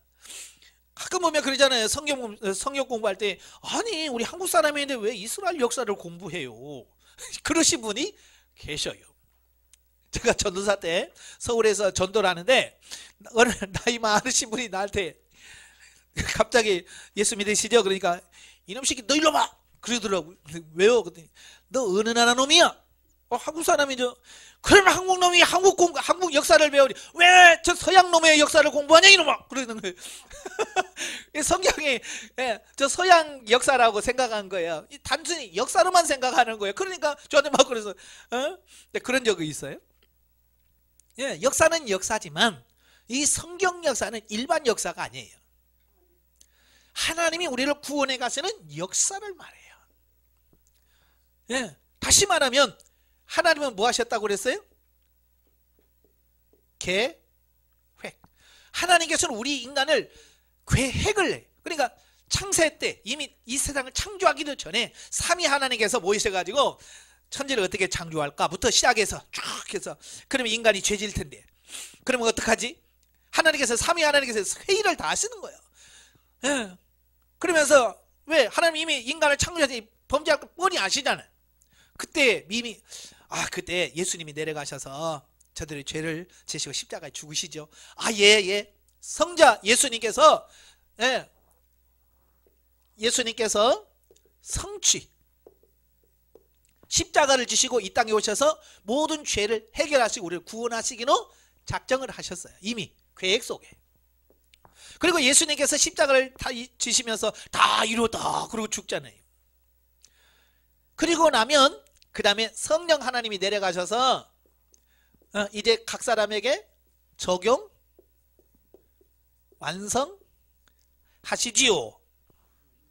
가끔 보면 그러잖아요. 성경 공부할 때 아니 우리 한국 사람인데 왜 이스라엘 역사를 공부해요? 그러신 분이 계셔요. 제가 전도사 때 서울에서 전도를 하는데 어느 나이 많으신 분이 나한테 갑자기 예수 믿으시죠? 그러니까 이놈 새끼 너 일로 와! 그러더라고요. 왜요? 그랬더니 너 어느 나라 놈이야? 한국 사람이죠. 그러면 한국 놈이 한국 역사를 배우니 왜 저 서양 놈의 역사를 공부하냐 이놈아! 그러는 거예요. 성경이 저 서양 역사라고 생각한 거예요. 단순히 역사로만 생각하는 거예요. 그러니까 저한테 막 그래서 그런 적이 있어요. 예, 역사는 역사지만 이 성경 역사는 일반 역사가 아니에요. 하나님이 우리를 구원해 가시는 역사를 말해요. 예, 다시 말하면 하나님은 뭐 하셨다고 그랬어요? 계획. 하나님께서는 우리 인간을 계획을 해요. 그러니까 창세 때 이미 이 세상을 창조하기도 전에 삼위 하나님께서 모이셔가지고 천지를 어떻게 창조할까부터 시작해서 쭉 해서 그러면 인간이 죄질 텐데 그러면 어떡하지? 하나님께서 삼위 하나님께서 회의를 다 하시는 거예요. 예. 그러면서 왜 하나님 이미 인간을 창조해서 범죄할 거 뻔히 아시잖아요. 그때 이미 그때 예수님이 내려가셔서 저들의 죄를 지시고 십자가에 죽으시죠. 예. 성자 예수님께서 성취 십자가를 지시고 이 땅에 오셔서 모든 죄를 해결하시고 우리를 구원하시기로 작정을 하셨어요. 이미 계획 속에. 그리고 예수님께서 십자가를 다 지시면서 다 이루었다 그러고 죽잖아요. 그리고 나면 그 다음에 성령 하나님이 내려가셔서 이제 각 사람에게 적용 완성하시지요.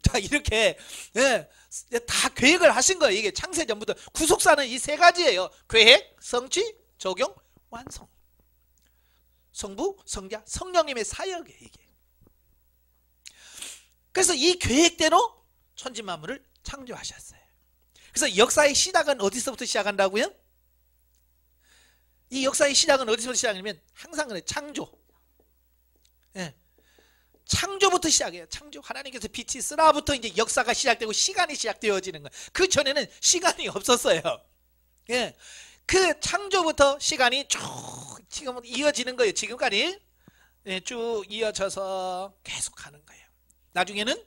자, 이렇게 다 계획을 하신 거예요. 이게 창세 전부터. 구속사는 이 세 가지예요. 계획, 성취, 적용, 완성. 성부, 성자, 성령님의 사역이에요. 이게. 그래서 이 계획대로 천지만물을 창조하셨어요. 그래서 역사의 시작은 어디서부터 시작한다고요? 이 역사의 시작은 어디서부터 시작하냐면 항상 그래. 창조. 창조부터 시작해요. 창조. 하나님께서 빛이 쓰라부터 이제 역사가 시작되고 시간이 시작되어지는 거예요. 그 전에는 시간이 없었어요. 예. 그 창조부터 시간이 쭉 지금 이어지는 거예요. 지금까지 쭉 이어져서 계속 하는 거예요. 나중에는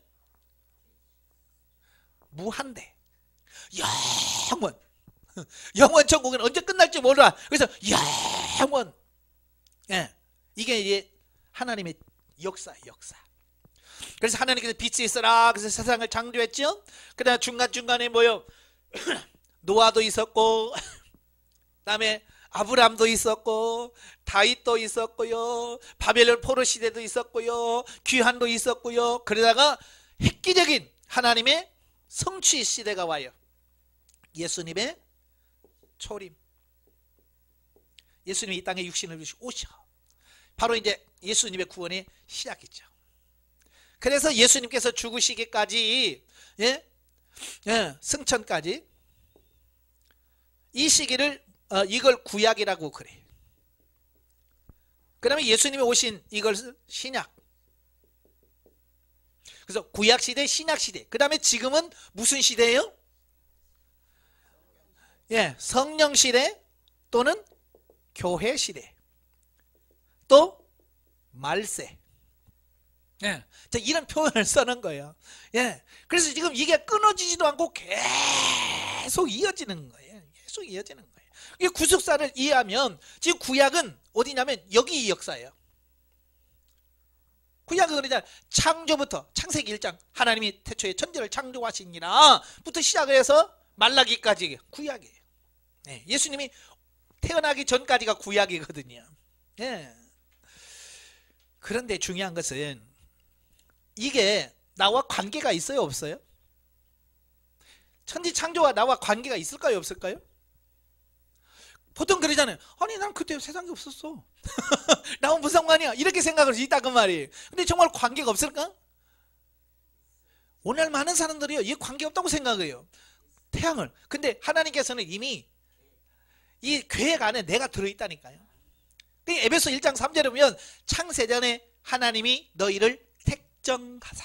무한대. 영원 천국은 언제 끝날지 몰라. 그래서 영원. 이게 이제 하나님의 역사. 그래서 하나님께서 빛이 있어라 그래서 세상을 창조했죠. 그 다음에 중간중간에 뭐요? 노아도 있었고 그다음에 아브람도 있었고 다윗도 있었고요. 바벨론 포로 시대도 있었고요. 귀환도 있었고요. 그러다가 획기적인 하나님의 성취 시대가 와요. 예수님의 초림. 예수님이 이 땅에 육신을 오셔. 바로 이제 예수님의 구원의 시작이죠. 그래서 예수님께서 죽으시기까지 승천까지 이 시기를 이걸 구약이라고 그래. 그 다음에 예수님이 오신 이걸 신약. 그래서 구약시대 신약시대. 그 다음에 지금은 무슨 시대예요? 성령시대 또는 교회시대. 또 말세. 자, 이런 표현을 쓰는 거예요. 그래서 지금 이게 끊어지지도 않고 계속 이어지는 거예요. 계속 이어지는 거예요. 이 구속사를 이해하면 지금 구약은 어디냐면 여기 이 역사예요. 구약은 그러잖아요. 창조부터 창세기 1장 하나님이 태초에 천지를 창조하시니라 부터 시작을 해서 말라기까지 구약이에요. 네, 예수님이 태어나기 전까지가 구약이거든요. 네. 그런데 중요한 것은 이게 나와 관계가 있어요, 없어요? 천지창조와 나와 관계가 있을까요, 없을까요? 보통 그러잖아요. 아니 난 그때 세상에 없었어. 나와 무슨 상관이야, 이렇게 생각을 있다 그 말이에요. 근데 정말 관계가 없을까? 오늘 많은 사람들이요, 이 관계 없다고 생각해요, 태양을. 근데 하나님께서는 이미 이 계획 안에 내가 들어있다니까요. 에베소 1장 3절에 보면 창세전에 하나님이 너희를 택정하사.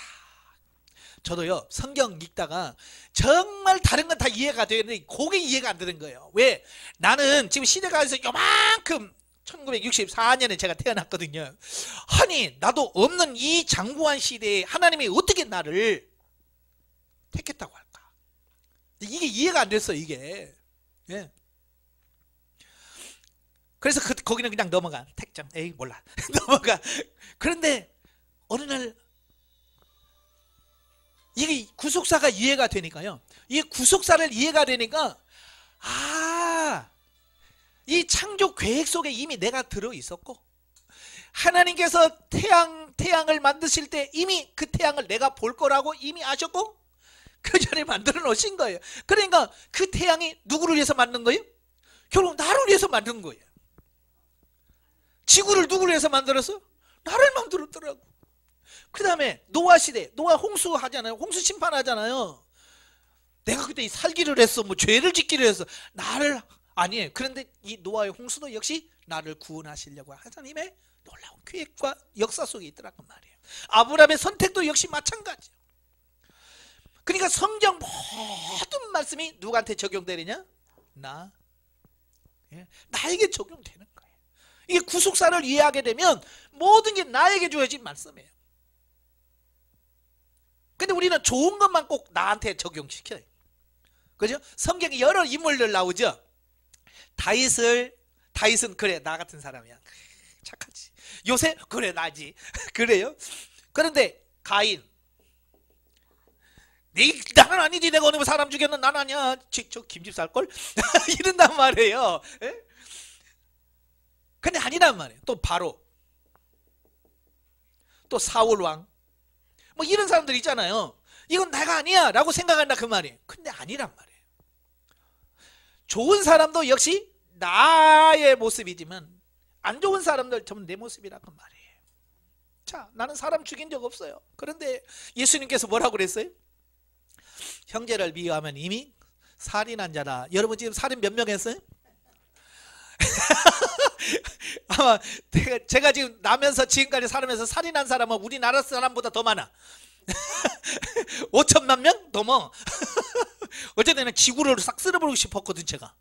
저도요 성경 읽다가 정말 다른 건 다 이해가 되는데 그게 이해가 안 되는 거예요. 왜? 나는 지금 시대가에서 요만큼 1964년에 제가 태어났거든요. 아니 나도 없는 이 장구한 시대에 하나님이 어떻게 나를 택했다고 할까? 이게 이해가 안 됐어요, 이게. 예. 그래서 거기는 그냥 넘어가. 택정, 에이 몰라. 넘어가. 그런데 어느 날 이게 구속사가 이해가 되니까요, 이 구속사를 이해가 되니까 이 창조 계획 속에 이미 내가 들어있었고, 하나님께서 태양을 만드실 때 이미 그 태양을 내가 볼 거라고 이미 아셨고 그 전에 만들어 놓으신 거예요. 그러니까 그 태양이 누구를 위해서 만든 거예요? 결국 나를 위해서 만든 거예요. 지구를 누구를 위해서 만들었어? 나를 만들었더라고. 그 다음에 노아 시대, 노아 홍수 하잖아요. 홍수 심판하잖아요. 내가 그때 살기를 했어, 뭐 죄를 짓기를 했어, 나를 아니에요. 그런데 이 노아의 홍수도 역시 나를 구원하시려고 하나님의 놀라운 계획과 역사 속에 있더라고 말이에요. 아브라함의 선택도 역시 마찬가지. 그러니까 성경 모든 말씀이 누구한테 적용되느냐? 나에게 적용되는 거예요. 이게 구속사를 이해하게 되면 모든 게 나에게 주어진 말씀이에요. 근데 우리는 좋은 것만 꼭 나한테 적용시켜요. 그죠? 성경에 여러 인물들 나오죠. 다윗은 그래 나 같은 사람이야, 착하지. 요셉 그래 나지. 그래요. 그런데 가인, 나는 아니지, 내가 어느 사람 죽였는 난 아니야, 저 김집 살걸. 이런단 말이에요. 에? 근데 아니란 말이에요. 또 바로 또 사울왕, 뭐 이런 사람들 있잖아요. 이건 내가 아니야 라고 생각한다 그 말이에요. 근데 아니란 말이에요. 좋은 사람도 역시 나의 모습이지만 안 좋은 사람들 전부 내 모습이란 말이에요. 자, 나는 사람 죽인 적 없어요. 그런데 예수님께서 뭐라고 그랬어요? 형제를 미워하면 이미 살인한 자다. 여러분 지금 살인 몇 명 했어요? 아마 제가 지금 나면서 지금까지 살면서 살인한 사람은 우리나라 사람보다 더 많아. 5천만 명? 넘어. 어쨌든 지구를 싹 쓸어버리고 싶었거든. 제가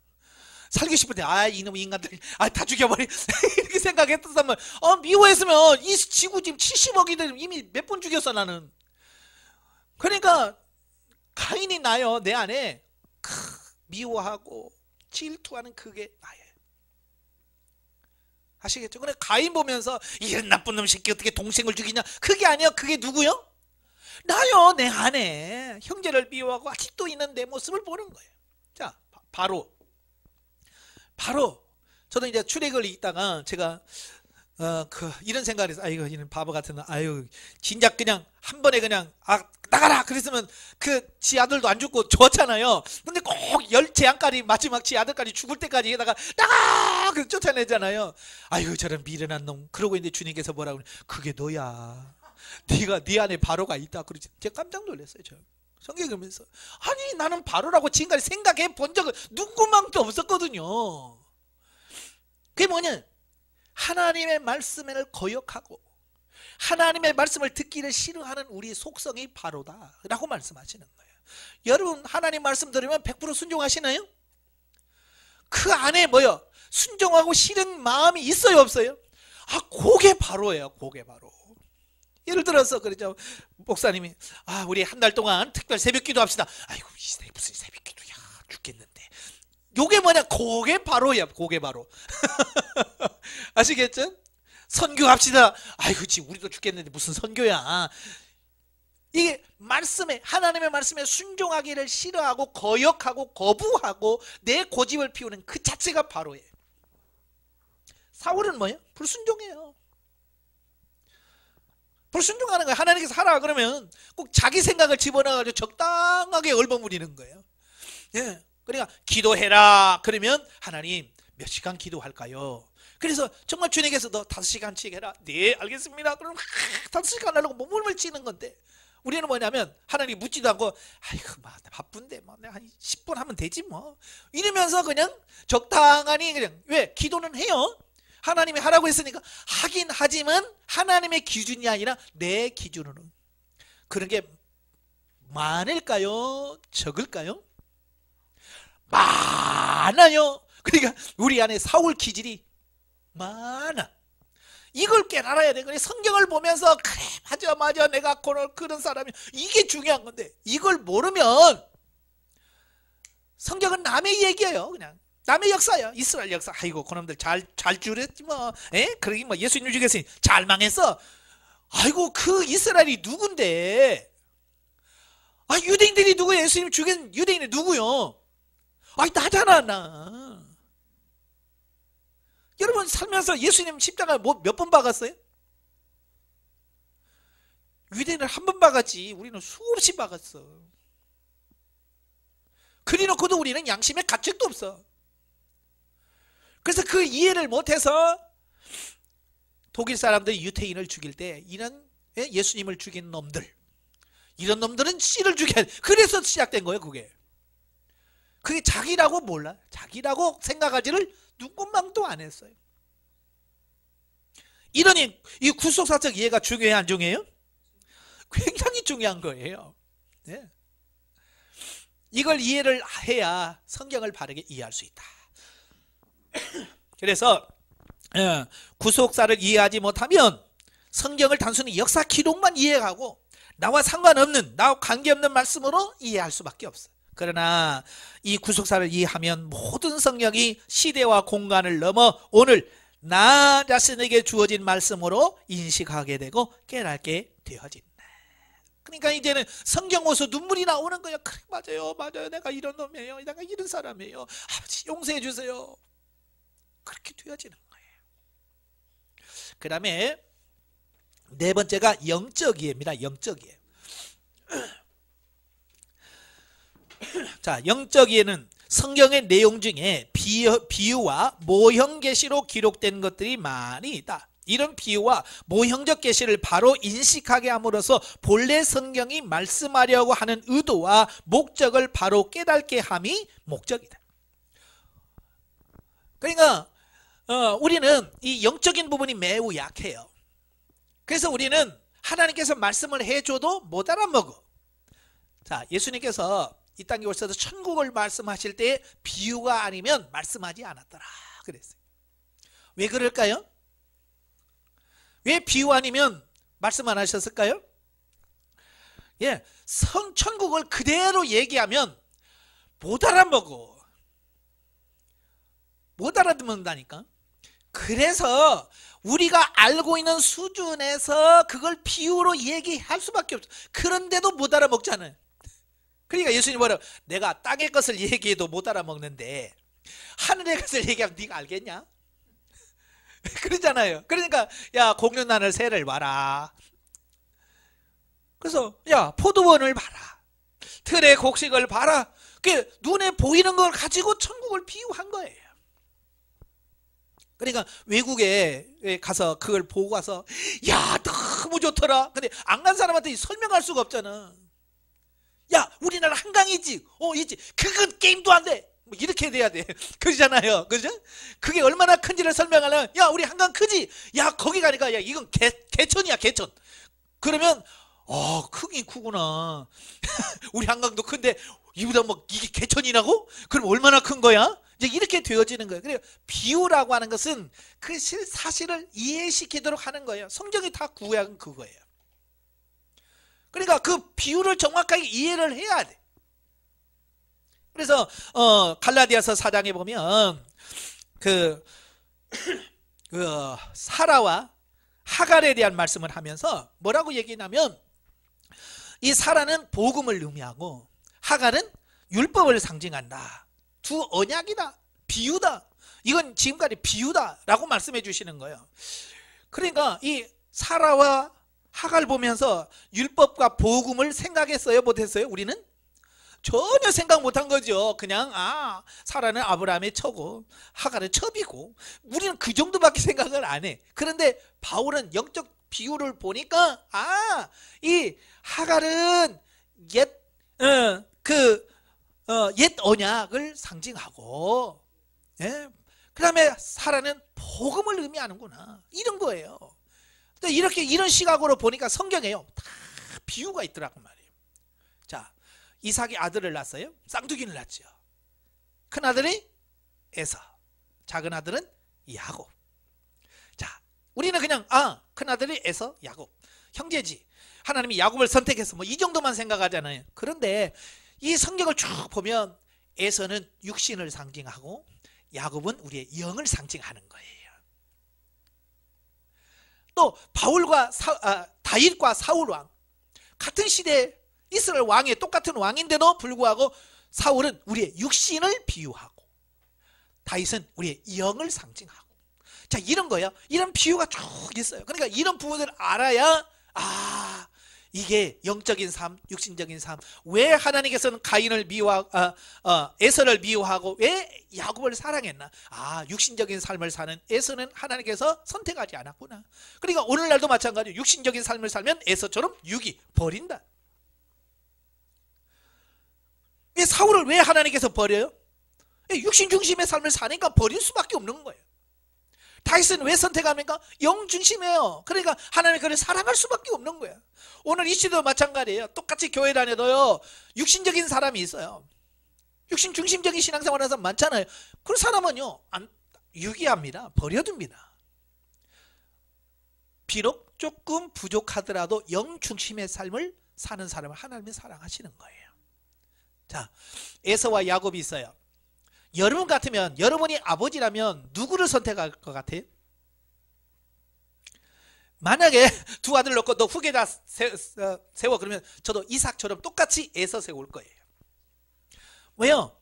살고 싶을 때 이놈의 인간들 다 죽여버리 이렇게 생각했던 사람은 미워했으면 이 지구 지금 70억이들 이미 몇 번 죽였어 나는. 그러니까 가인이 나요. 내 안에 미워하고 질투하는 그게 나예요. 아시겠죠? 근데 가인 보면서 이런 나쁜 놈 새끼 어떻게 동생을 죽이냐, 그게 아니야. 그게 누구요? 나요. 내 안에 형제를 미워하고 아직도 있는 내 모습을 보는 거예요. 자, 바로 저도 이제 출애굽을 읽다가 제가 이런 생각을 해서 이런 바보 같은 진작 그냥 한 번에 그냥 나가라 그랬으면 지 아들도 안 죽고 좋았잖아요. 근데 꼭 재앙까지 마지막 지 아들까지 죽을 때까지 해다가 나가 그래서 쫓아내잖아요. 저런 미련한 놈. 그러고 있는데 주님께서 뭐라고 그래? 그게 너야. 네가 네 안에 바로가 있다. 그러지. 제가 깜짝 놀랐어요. 저 성경 읽으면서 나는 바로라고 지금까지 생각해 본 적은 누구만도 없었거든요. 그게 뭐냐? 하나님의 말씀을 거역하고 하나님의 말씀을 듣기를 싫어하는 우리 속성이 바로다 라고 말씀하시는 거예요. 여러분 하나님 말씀 들으면 100% 순종하시나요? 그 안에 뭐요? 순종하고 싫은 마음이 있어요, 없어요? 그게 바로예요. 그게 바로. 예를 들어서 그러죠. 목사님이 우리 한 달 동안 특별 새벽기도 합시다. 이 시대에 무슨 새벽기도야, 죽겠는데. 요게 뭐냐? 그게 바로야. 그게 바로. 아시겠죠? 선교합시다. 지금 우리도 죽겠는데 무슨 선교야. 이게 말씀에, 하나님의 말씀에 순종하기를 싫어하고 거역하고 거부하고 내 고집을 피우는 그 자체가 바로예요. 사울은 뭐예요? 불순종해요. 불순종하는 거예요. 하나님께서 하라 그러면 꼭 자기 생각을 집어넣어가지고 적당하게 얼버무리는 거예요. 예. 그러니까 기도해라 그러면 하나님 몇 시간 기도할까요? 그래서 정말 주님께서 너 5시간씩 해라. 네 알겠습니다. 그럼 5시간 하려고 몸을 치는 건데, 우리는 뭐냐면 하나님 묻지도 않고 아이고 바쁜데 뭐 내가 한 10분 하면 되지 뭐 이러면서 그냥 적당하니 그냥, 왜? 기도는 해요. 하나님이 하라고 했으니까 하긴 하지만 하나님의 기준이 아니라 내 기준으로. 그런 게 많을까요? 적을까요? 많아요. 그러니까 우리 안에 사울 기질이 많아. 이걸 깨달아야 돼. 그래 성경을 보면서 그래 맞아 내가 그런 사람이, 이게 중요한 건데 이걸 모르면 성경은 남의 얘기예요. 그냥 남의 역사야. 이스라엘 역사. 아이고 그놈들 잘 줄였지 뭐. 그러기 뭐 예수님 죽였으니 잘 망했어. 아이고 그 이스라엘이 누군데? 아 유대인들이 누구예요? 예수님 죽인 유대인이 누구요? 아이 나잖아 나. 여러분 살면서 예수님 십자가 몇 번 박았어요? 유대인을 한 번 박았지 우리는 수없이 박았어. 그래놓고도 우리는 양심에 가책도 없어. 그래서 그 이해를 못해서 독일 사람들이 유태인을 죽일 때 이런 예수님을 죽인 놈들, 이런 놈들은 씨를 죽여야 돼. 그래서 시작된 거예요. 그게 자기라고 몰라. 자기라고 생각하지를 눈꽃망도 안 했어요. 이러니 이 구속사적 이해가 중요해요, 안 중요해요? 굉장히 중요한 거예요. 네. 이걸 이해를 해야 성경을 바르게 이해할 수 있다. 그래서 구속사를 이해하지 못하면 성경을 단순히 역사 기록만 이해하고 나와 상관없는, 나와 관계없는 말씀으로 이해할 수밖에 없어요. 그러나 이 구속사를 이해하면 모든 성경이 시대와 공간을 넘어 오늘 나 자신에게 주어진 말씀으로 인식하게 되고 깨닫게 되어진다. 그러니까 이제는 성경 보서 눈물이 나오는 거예요. 그래 맞아요 내가 이런 놈이에요. 내가 이런 사람이에요. 아버지 용서해 주세요. 그렇게 되어지는 거예요. 그 다음에 네 번째가 영적 이해입니다. 영적 이해. 자, 영적 이해는 성경의 내용 중에 비유와 모형 계시로 기록된 것들이 많이 있다. 이런 비유와 모형적 계시를 바로 인식하게 함으로써 본래 성경이 말씀하려고 하는 의도와 목적을 바로 깨닫게 함이 목적이다. 그러니까 우리는 이 영적인 부분이 매우 약해요. 그래서 우리는 하나님께서 말씀을 해줘도 못 알아먹어. 자, 예수님께서 이 땅에 오셔서 천국을 말씀하실 때 비유가 아니면 말씀하지 않았더라 그랬어요. 왜 그럴까요? 왜 비유 아니면 말씀 안 하셨을까요? 예, 천국을 그대로 얘기하면 못 알아먹어. 못 알아듣는다니까. 그래서 우리가 알고 있는 수준에서 그걸 비유로 얘기할 수밖에 없어. 그런데도 못 알아먹잖아요. 그러니까 예수님 뭐라, 내가 땅의 것을 얘기해도 못 알아먹는데 하늘의 것을 얘기하면 네가 알겠냐? 그러잖아요. 그러니까 야 공륜나는 새를 봐라. 그래서 야 포도원을 봐라. 틀의 곡식을 봐라. 그 눈에 보이는 걸 가지고 천국을 비유한 거예요. 그러니까 외국에 가서 그걸 보고 와서 야 너무 좋더라. 근데 안 간 사람한테 설명할 수가 없잖아. 야 우리나라 한강이지. 있지. 그건 게임도 안 돼. 뭐 이렇게 돼야 돼. 그러잖아요. 그죠? 그게 얼마나 큰지를 설명하려면 야 우리 한강 크지? 야 거기 가니까 야 이건 개천이야 개천. 그러면 크긴 크구나. 우리 한강도 큰데 이보다 뭐 이게 개천이라고? 그럼 얼마나 큰 거야? 이제 이렇게 되어지는 거예요. 그래요. 비유라고 하는 것은 그 사실을 이해시키도록 하는 거예요. 성경이 다 구약은 그거예요. 그러니까 그 비유를 정확하게 이해를 해야 돼. 그래서 갈라디아서 4장에 보면 그 사라와 하갈에 대한 말씀을 하면서 뭐라고 얘기하냐면 이 사라는 복음을 의미하고 하갈은 율법을 상징한다. 두 언약이다. 비유다. 이건 지금까지 비유다라고 말씀해 주시는 거예요. 그러니까 이 사라와 하갈 보면서 율법과 복음을 생각했어요? 못했어요? 우리는? 전혀 생각 못한 거죠. 그냥 사라는 아브라함의 처고, 하갈은 첩이고, 우리는 그 정도밖에 생각을 안 해. 그런데 바울은 영적 비유를 보니까 이 하갈은 옛 언약을 상징하고, 그 다음에 사라는 복음을 의미하는구나, 이런 거예요. 이런 시각으로 보니까 성경에요 다 비유가 있더라고 말이에요. 자, 이삭이 아들을 낳았어요. 쌍둥이를 낳죠. 큰 아들이 에서, 작은 아들은 야곱. 자, 우리는 그냥 큰 아들이 에서, 야곱, 형제지. 하나님이 야곱을 선택해서 이 정도만 생각하잖아요. 그런데 이 성경을 쭉 보면 에서는 육신을 상징하고 야곱은 우리의 영을 상징하는 거예요. 또 바울과 다윗과 사울 왕, 같은 시대 이스라엘 왕의 똑같은 왕인데도 불구하고 사울은 우리의 육신을 비유하고 다윗은 우리의 영을 상징하고, 자, 이런 거예요. 이런 비유가 쭉 있어요. 그러니까 이런 부분을 알아야 이게 영적인 삶, 육신적인 삶, 왜 하나님께서는 가인을 에서를 미워하고 왜 야곱을 사랑했나? 육신적인 삶을 사는 에서는 하나님께서 선택하지 않았구나. 그러니까 오늘날도 마찬가지로 육신적인 삶을 살면 에서처럼 육이 버린다. 사울을 왜 하나님께서 버려요? 육신 중심의 삶을 사니까 버릴 수밖에 없는 거예요. 다윗은 왜 선택합니까? 영 중심이에요. 그러니까 하나님이 그를 사랑할 수밖에 없는 거예요. 오늘 이 시대도 마찬가지예요. 똑같이 교회 다녀도요, 육신적인 사람이 있어요. 육신 중심적인 신앙생활하는 사람 많잖아요. 그 사람은요 유기합니다. 버려둡니다. 비록 조금 부족하더라도 영 중심의 삶을 사는 사람을 하나님이 사랑하시는 거예요. 자, 에서와 야곱이 있어요. 여러분 같으면, 여러분이 아버지라면 누구를 선택할 것 같아요? 만약에 두 아들 놓고 너 후계자 세워, 그러면 저도 이삭처럼 똑같이 에서 세울 거예요. 왜요?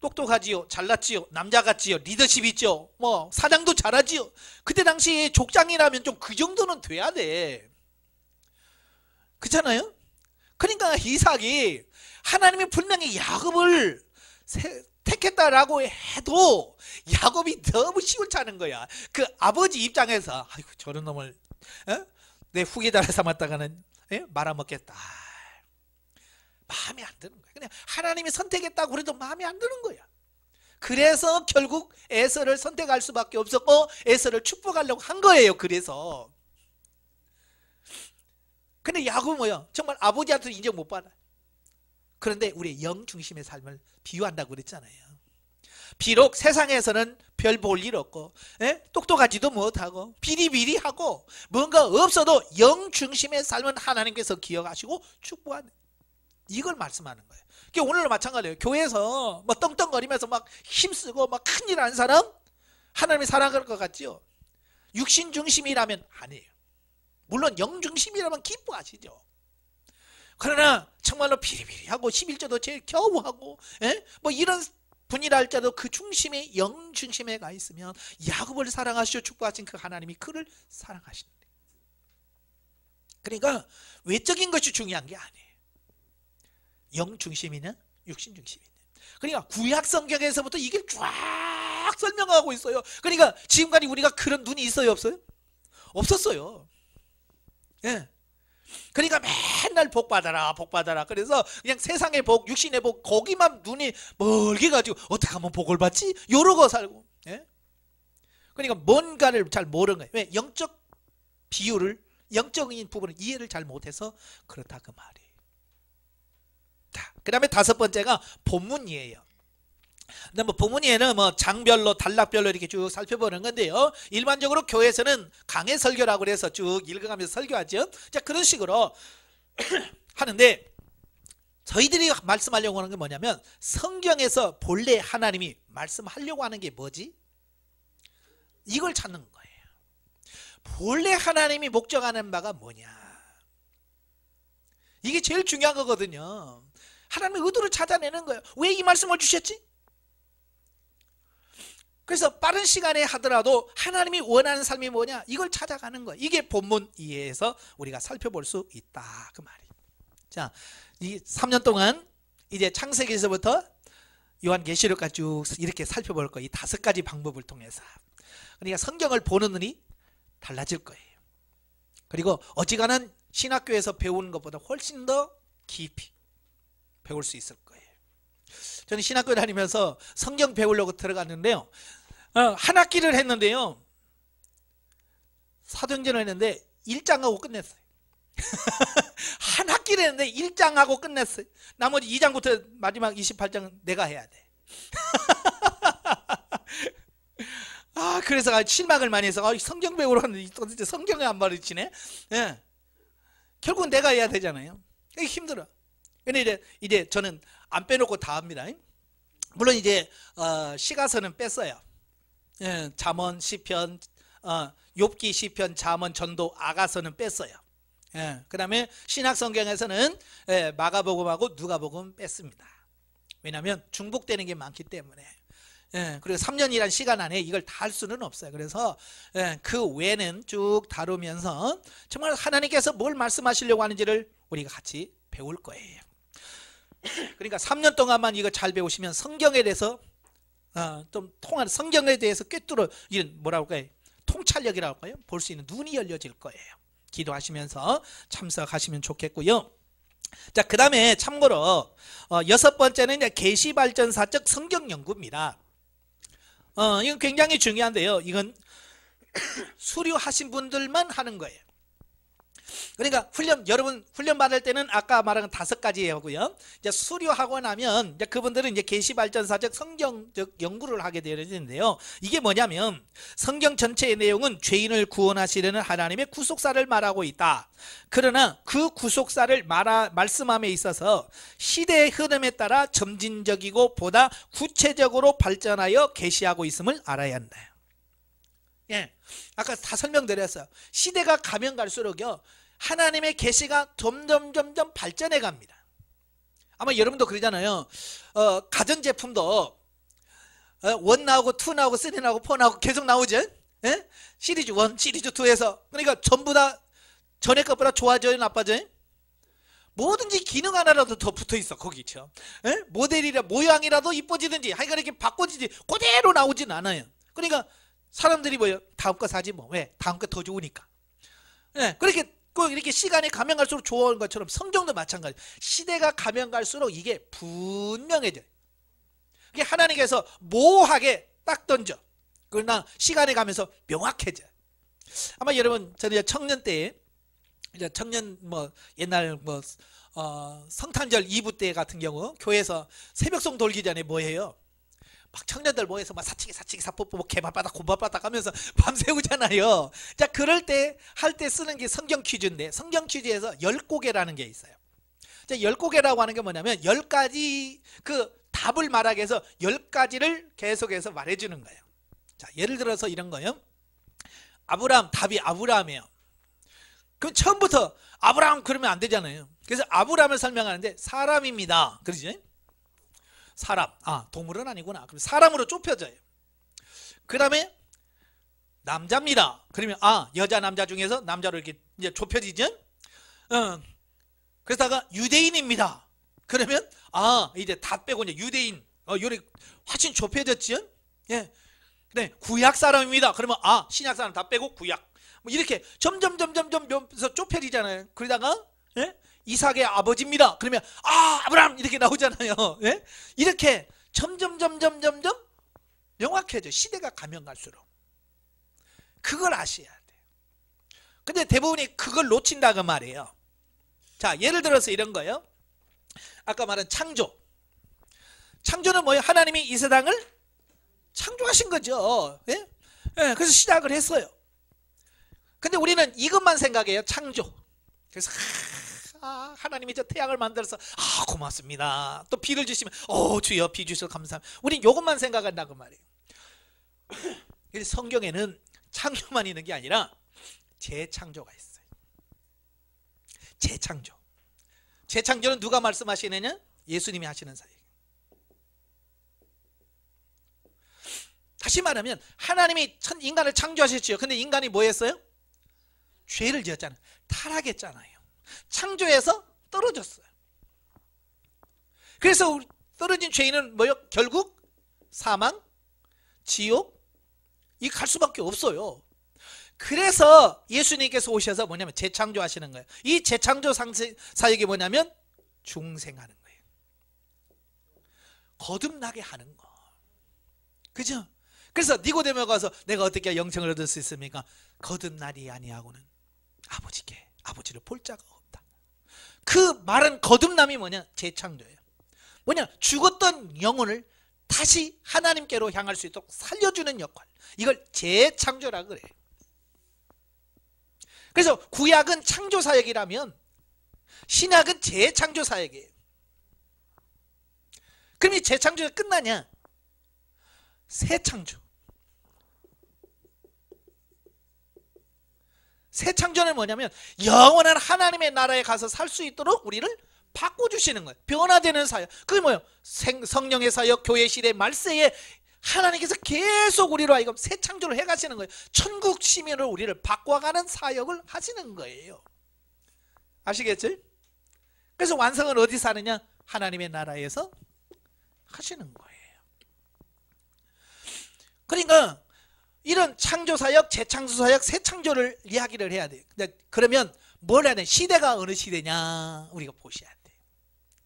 똑똑하지요, 잘났지요, 남자 같지요, 리더십 있죠, 사장도 잘하지요. 그때 당시에 족장이라면 좀 그 정도는 돼야 돼. 그렇잖아요? 그러니까 이삭이, 하나님이 분명히 야곱을 택했다라고 해도 야곱이 너무 시원치 않은 거야. 그 아버지 입장에서 아이고, 저런 놈을 내 후계자를 삼았다가는 말아먹겠다, 마음에 안 드는 거야. 그냥 하나님이 선택했다고 그래도 마음에 안 드는 거야. 그래서 결국 에서를 선택할 수밖에 없었고 에서를 축복하려고 한 거예요. 그래서. 근데 야곱은 뭐야? 정말 아버지한테 인정 못 받아. 그런데 우리의 영 중심의 삶을 비유한다고 그랬잖아요. 비록 세상에서는 별 볼 일 없고 똑똑하지도 못하고 비리비리하고 뭔가 없어도 영 중심의 삶은 하나님께서 기억하시고 축복하는, 이걸 말씀하는 거예요. 오늘도 마찬가지예요. 교회에서 떵떵거리면서 막 힘쓰고 막 큰일 하는 사람 하나님이 사랑할 것 같죠? 육신 중심이라면 아니에요. 물론 영 중심이라면 기뻐하시죠. 그러나 정말로 비리비리하고 11조도 제일 겨우 하고 이런 분이라 할지라도 그 중심에, 영 중심에 가 있으면 야곱을 사랑하시고 축복하신 그 하나님이 그를 사랑하신다. 그러니까 외적인 것이 중요한 게 아니에요. 영 중심이냐 육신 중심이냐. 그러니까 구약 성경에서부터 이게 쫙 설명하고 있어요. 그러니까 지금까지 우리가 그런 눈이 있어요, 없어요? 없었어요. 그러니까 맨날 복 받아라, 복 받아라. 그래서 그냥 세상의 복, 육신의 복, 거기만 눈이 멀게 가지고 어떻게 하면 복을 받지? 이러고 살고. 그러니까 뭔가를 잘 모르는 거예요. 왜? 영적 비유를, 영적인 부분을 이해를 잘 못해서 그렇다, 그 말이에요. 그 다음에 다섯 번째가 본문이에요. 근데 본문에는 장별로, 단락별로 이렇게 쭉 살펴보는 건데요. 일반적으로 교회에서는 강해 설교라고 그래서 쭉 읽어가면서 설교하죠. 자, 그런 식으로 하는데, 저희들이 말씀하려고 하는 게 뭐냐면, 성경에서 본래 하나님이 말씀하려고 하는 게 뭐지? 이걸 찾는 거예요. 본래 하나님이 목적하는 바가 뭐냐? 이게 제일 중요한 거거든요. 하나님의 의도를 찾아내는 거예요. 왜 이 말씀을 주셨지? 그래서 빠른 시간에 하더라도 하나님이 원하는 삶이 뭐냐, 이걸 찾아가는 거예요. 이게 본문 이해에서 우리가 살펴볼 수 있다, 그 말이에요. 자, 이 3년 동안 이제 창세기에서부터 요한계시록까지 쭉 이렇게 살펴볼 거예요. 이 5가지 방법을 통해서. 그러니까 성경을 보는 눈이 달라질 거예요. 그리고 어지간한 신학교에서 배우는 것보다 훨씬 더 깊이 배울 수 있을 거예요. 저는 신학교 다니면서 성경 배우려고 들어갔는데요, 한 학기를 했는데요, 사도행전을 했는데 1장하고 끝냈어요. 한 학기를 했는데 1장하고 끝냈어요. 나머지 2장부터 마지막 28장은 내가 해야 돼. 그래서 실망을 많이 해서 성경 배우러 왔는데 도대체 성경에 안 가르치네. 예. 결국은 내가 해야 되잖아요. 이게 힘들어. 근데 이제 저는 안 빼놓고 다 합니다. 물론 이제 시가서는 뺐어요. 예, 잠언, 시편, 욥기, 시편, 잠언, 전도, 아가서는 뺐어요. 예, 그 다음에 신약성경에서는 마가복음하고 누가복음 뺐습니다. 왜냐하면 중복되는 게 많기 때문에. 예, 그리고 3년이란 시간 안에 이걸 다 할 수는 없어요. 그래서 그 외에는 쭉 다루면서 정말 하나님께서 뭘 말씀하시려고 하는지를 우리가 같이 배울 거예요. 그러니까 3년 동안만 이거 잘 배우시면 성경에 대해서 좀 통하는, 성경에 대해서 꿰뚫어, 이런 뭐라고 할까요? 통찰력이라고 할까요? 볼 수 있는 눈이 열려질 거예요. 기도하시면서 참석하시면 좋겠고요. 자, 그 다음에 참고로 6번째는 이제 계시발전사적 성경 연구입니다. 이건 굉장히 중요한데요, 이건 수료하신 분들만 하는 거예요. 그러니까 여러분 훈련 받을 때는 아까 말한 5가지 하고요. 이제 수료하고 나면 이제 그분들은 이제 계시발전사적 성경적 연구를 하게 되는데요. 이게 뭐냐면 성경 전체의 내용은 죄인을 구원하시려는 하나님의 구속사를 말하고 있다. 그러나 그 구속사를 말씀함에 있어서 시대의 흐름에 따라 점진적이고 보다 구체적으로 발전하여 계시하고 있음을 알아야 한다. 예, 아까 다 설명드렸어요. 시대가 가면 갈수록요, 하나님의 계시가 점점 발전해 갑니다. 아마 여러분도 그러잖아요. 가전제품도 1 나오고 2 나오고 3 나오고 4 나오고 계속 나오죠. 예? 시리즈 1, 시리즈 2에서. 그러니까 전부 다 전에 것보다 좋아져요, 나빠져요? 뭐든지 기능 하나라도 더 붙어 있어, 거기죠. 예? 모델이라 모양이라도 이뻐지든지 하여간 이렇게 바꿔지지 그대로 나오진 않아요. 그러니까 사람들이 뭐예요? 다음 거 사지 뭐. 왜? 다음 거 더 좋으니까. 네, 그렇게 꼭 이렇게 시간이 가면 갈수록 좋아하는 것처럼 성경도 마찬가지. 시대가 가면 갈수록 이게 분명해져요. 이게 하나님께서 모호하게 딱 던져. 그러나 시간이 가면서 명확해져. 아마 여러분, 저는 청년 때, 이제 청년 뭐 옛날 뭐 성탄절 2부 때 같은 경우 교회에서 새벽송 돌기 전에 뭐 해요? 막 청년들 모여서 막 사치기 사포포 개밥바닥 곰밥바닥 하면서 밤새우잖아요. 자, 그럴 때 할 때 쓰는 게 성경 퀴즈인데, 성경 퀴즈에서 10고개라는 게 있어요. 자, 10고개라고 하는 게 뭐냐면 10가지 그 답을 말하기 위해서 10가지를 계속해서 말해주는 거예요. 자, 예를 들어서 이런 거예요. 아브라함, 답이 아브라함이에요. 그럼 처음부터 아브라함 그러면 안 되잖아요. 그래서 아브라함을 설명하는데 사람입니다. 그러지? 사람. 동물은 아니구나. 그럼 사람으로 좁혀져요. 그 다음에 남자입니다. 그러면 여자 남자 중에서 남자로 이렇게 이제 좁혀지죠. 그러다가 유대인입니다. 그러면 이제 다 빼고 이제 유대인. 요리 훨씬 좁혀졌죠. 예. 네, 구약 사람입니다. 그러면 신약 사람 다 빼고 구약. 뭐 이렇게 점점 좁혀지잖아요. 그러다가 예? 이삭의 아버지입니다. 그러면 아브라함 이렇게 나오잖아요. 예? 이렇게 점점 명확해져. 시대가 가면 갈수록. 그걸 아셔야 돼요. 근데 대부분이 그걸 놓친다고 말이에요. 자, 예를 들어서 이런 거예요. 아까 말한 창조. 창조는 뭐예요? 하나님이 이 세상을 창조하신 거죠. 예? 예, 그래서 시작을 했어요. 근데 우리는 이것만 생각해요. 창조. 그래서 하나님이 저 태양을 만들어서 고맙습니다. 또 비를 주시면 주여 비 주셔서 감사합니다. 우린 이것만 생각한다고 말이에요. 그래서 성경에는 창조만 있는 게 아니라 재창조가 있어요. 재창조. 재창조는 누가 말씀하시느냐? 예수님이 하시는 사역이에요. 다시 말하면 하나님이 인간을 창조하셨죠. 근데 인간이 뭐 했어요? 죄를 지었잖아요. 타락했잖아요. 창조해서 떨어졌어요. 그래서 떨어진 죄인은 뭐요? 결국 사망, 지옥, 이 갈 수밖에 없어요. 그래서 예수님께서 오셔서 뭐냐면 재창조하시는 거예요. 이 재창조 사역이 뭐냐면 중생하는 거예요. 거듭나게 하는 거. 그죠? 그래서 니고데모가 가서 내가 어떻게 영생을 얻을 수 있습니까? 거듭나리 아니하고는 아버지를 볼 자가 없다. 그 말은 거듭남이 뭐냐? 재창조예요. 뭐냐? 죽었던 영혼을 다시 하나님께로 향할 수 있도록 살려주는 역할. 이걸 재창조라고 그래요. 그래서 구약은 창조사역이라면 신약은 재창조사역이에요. 그럼 이 재창조가 끝나냐? 새창조. 새창조는 뭐냐면 영원한 하나님의 나라에 가서 살 수 있도록 우리를 바꿔주시는 거예요. 변화되는 사역. 그게 뭐예요? 성령의 사역, 교회 시대 말세에 하나님께서 계속 우리로 하여금 새 창조를 해가시는 거예요. 천국 시민으로 우리를 바꿔가는 사역을 하시는 거예요. 아시겠죠? 그래서 완성은 어디서 하느냐? 하나님의 나라에서 하시는 거예요. 그러니까 이런 창조사역, 재창조사역, 새 창조를 이야기를 해야 돼요. 그러면 뭘 해야 돼? 시대가 어느 시대냐 우리가 보셔야 돼.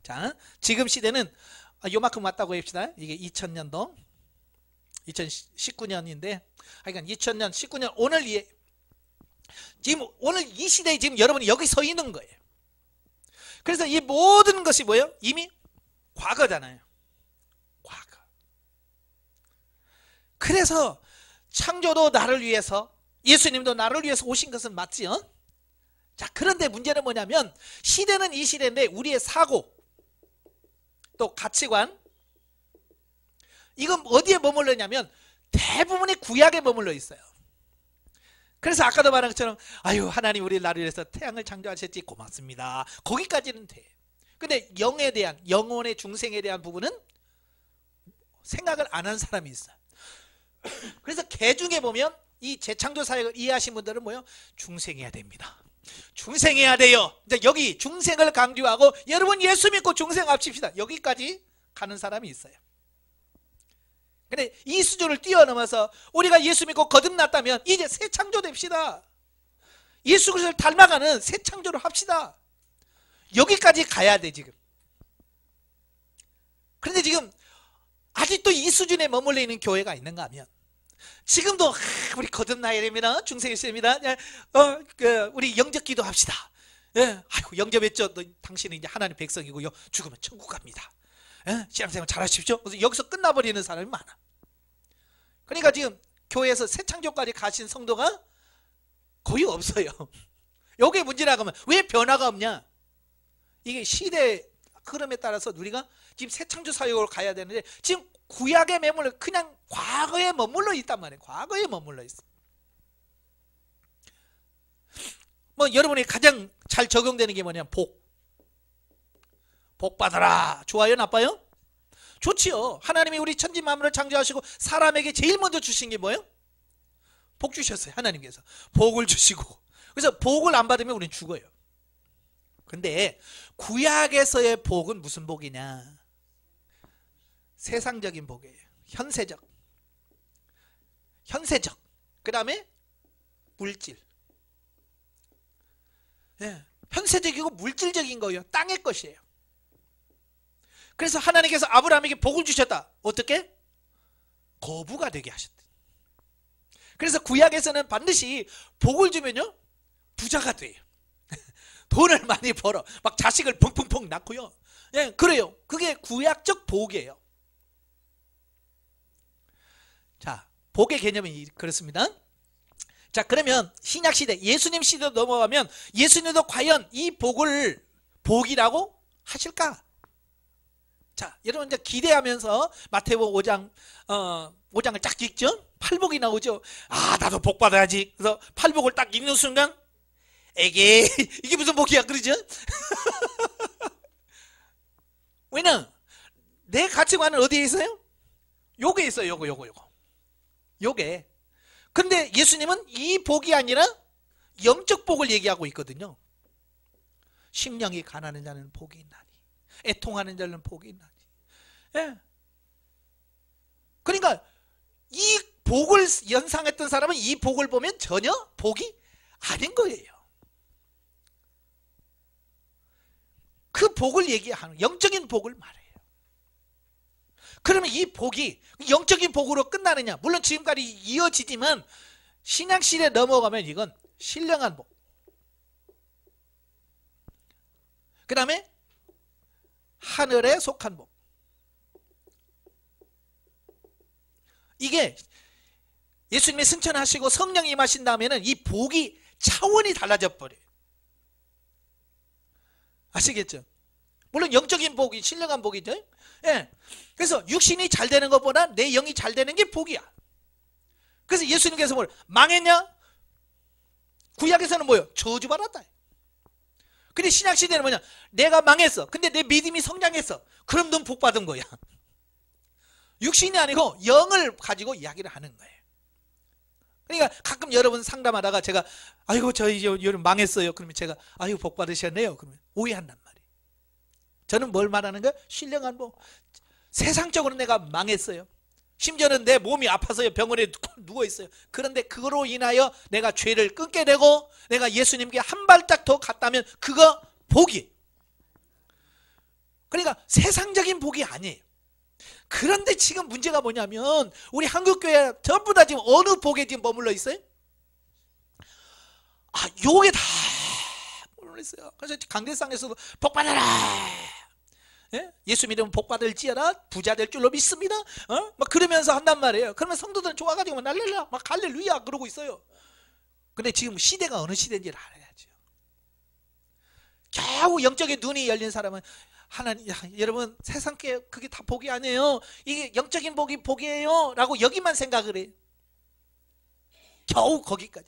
자, 지금 시대는 요만큼 왔다고 합시다. 이게 2000년도 2019년인데 하여간 2000년 19년 오늘 이 시대에 지금 여러분이 여기 서 있는 거예요. 그래서 이 모든 것이 뭐예요? 이미 과거잖아요. 과거. 그래서 창조도 나를 위해서, 예수님도 나를 위해서 오신 것은 맞지요? 자, 그런데 문제는 뭐냐면 시대는 이 시대인데 우리의 사고 또 가치관, 이건 어디에 머물러 있냐면 대부분이 구약에 머물러 있어요. 그래서 아까도 말한 것처럼 아유 하나님 우리 나를 위해서 태양을 창조하셨지 고맙습니다. 거기까지는 돼. 근데 영에 대한, 영혼의 중생에 대한 부분은 생각을 안 한 사람이 있어요. 그래서 개중에 보면 이 재창조 사역을 이해하신 분들은 뭐예요? 중생해야 됩니다. 중생해야 돼요. 근데 여기 중생을 강조하고 여러분 예수 믿고 중생 합칩시다. 여기까지 가는 사람이 있어요. 근데 이 수준을 뛰어넘어서 우리가 예수 믿고 거듭났다면 이제 새 창조 됩시다. 예수 그리스도를 닮아가는 새 창조를 합시다. 여기까지 가야 돼 지금. 그런데 지금 아직도 이 수준에 머물러 있는 교회가 있는가 하면 지금도 우리 거듭나야 됩니다. 중생이 있습니다. 우리 영접 기도합시다. 예, 아이고 영접했죠. 당신은 이제 하나님 백성이고요. 죽으면 천국 갑니다. 예, 신앙생활 잘하십시오. 그래서 여기서 끝나버리는 사람이 많아. 그러니까 지금 교회에서 새 창조까지 가신 성도가 거의 없어요. 여기에 문제라고 하면 왜 변화가 없냐? 이게 시대 흐름에 따라서 우리가 지금 새 창조 사역으로 가야 되는데 지금 구약에 머물러 그냥 과거에 머물러 있단 말이에요. 과거에 머물러 있어. 뭐 여러분이 가장 잘 적용되는 게 뭐냐면 복 받아라. 좋아요? 나빠요? 좋지요. 하나님이 우리 천지 만물을 창조하시고 사람에게 제일 먼저 주신 게 뭐예요? 복 주셨어요. 하나님께서 복을 주시고. 그래서 복을 안 받으면 우리는 죽어요. 근데 구약에서의 복은 무슨 복이냐? 세상적인 복이에요. 현세적. 그 다음에 물질. 예, 현세적이고 물질적인 거예요. 땅의 것이에요. 그래서 하나님께서 아브라함에게 복을 주셨다. 어떻게? 거부가 되게 하셨다. 그래서 구약에서는 반드시 복을 주면요 부자가 돼요. 돈을 많이 벌어. 막 자식을 펑펑펑 낳고요. 예, 그래요. 그게 구약적 복이에요. 자, 복의 개념이 그렇습니다. 자, 그러면 신약 시대, 예수님 시대로 넘어가면 예수님도 과연 이 복을 복이라고 하실까? 자, 여러분 이제 기대하면서 마태복음 5장을 딱 읽죠? 팔복이 나오죠? 아, 나도 복 받아야지. 그래서 팔복을 딱 읽는 순간 에게 이게 무슨 복이야, 그러죠? 왜냐? 내 가치관은 어디에 있어요? 요게 있어요. 요거. 요게. 근데 예수님은 이 복이 아니라 영적 복을 얘기하고 있거든요. 심령이 가난한 자는 복이 있나니, 애통하는 자는 복이 있나니. 예. 그러니까 이 복을 연상했던 사람은 이 복을 보면 전혀 복이 아닌 거예요. 그 복을 얘기하는, 영적인 복을 말해요. 그러면 이 복이 영적인 복으로 끝나느냐? 물론 지금까지 이어지지만 신약시대에 넘어가면 이건 신령한 복, 그 다음에 하늘에 속한 복. 이게 예수님이 승천하시고 성령이 임하신 다음에는 이 복이 차원이 달라져 버려요. 아시겠죠? 물론 영적인 복이 신령한 복이죠. 예. 그래서 육신이 잘 되는 것보다 내 영이 잘 되는 게 복이야. 그래서 예수님께서 뭘 망했냐? 구약에서는 뭐요? 저주받았다. 근데 신약시대는 뭐냐? 내가 망했어. 근데 내 믿음이 성장했어. 그럼 넌 복받은 거야. 육신이 아니고 영을 가지고 이야기를 하는 거예요. 그러니까 가끔 여러분 상담하다가 제가 아이고 저 이제 여러분 망했어요. 그러면 제가 아이고 복 받으셨네요. 그러면 오해한단 말이에요. 저는 뭘 말하는 거예요? 신령한 복. 세상적으로 내가 망했어요. 심지어는 내 몸이 아파서요 병원에 누워 있어요. 그런데 그거로 인하여 내가 죄를 끊게 되고 내가 예수님께 한 발짝 더 갔다면 그거 복이. 그러니까 세상적인 복이 아니에요. 그런데 지금 문제가 뭐냐면 우리 한국교회 전부 다 지금 어느 복에 지금 머물러 있어요? 아, 요게 다 머물러 있어요. 그래서 강대상에서도 복 받아라. 예? 예수 믿으면 복 받을지어다 부자 될 줄로 믿습니다. 막 그러면서 한단 말이에요. 그러면 성도들은 좋아가지고 날렐라 막 할렐루야 그러고 있어요. 근데 지금 시대가 어느 시대인지를 알아야죠. 겨우 영적인 눈이 열린 사람은 하나님, 여러분 세상께 그게 다 복이 아니에요. 이게 영적인 복이 복이에요 라고 여기만 생각을 해요. 겨우 거기까지.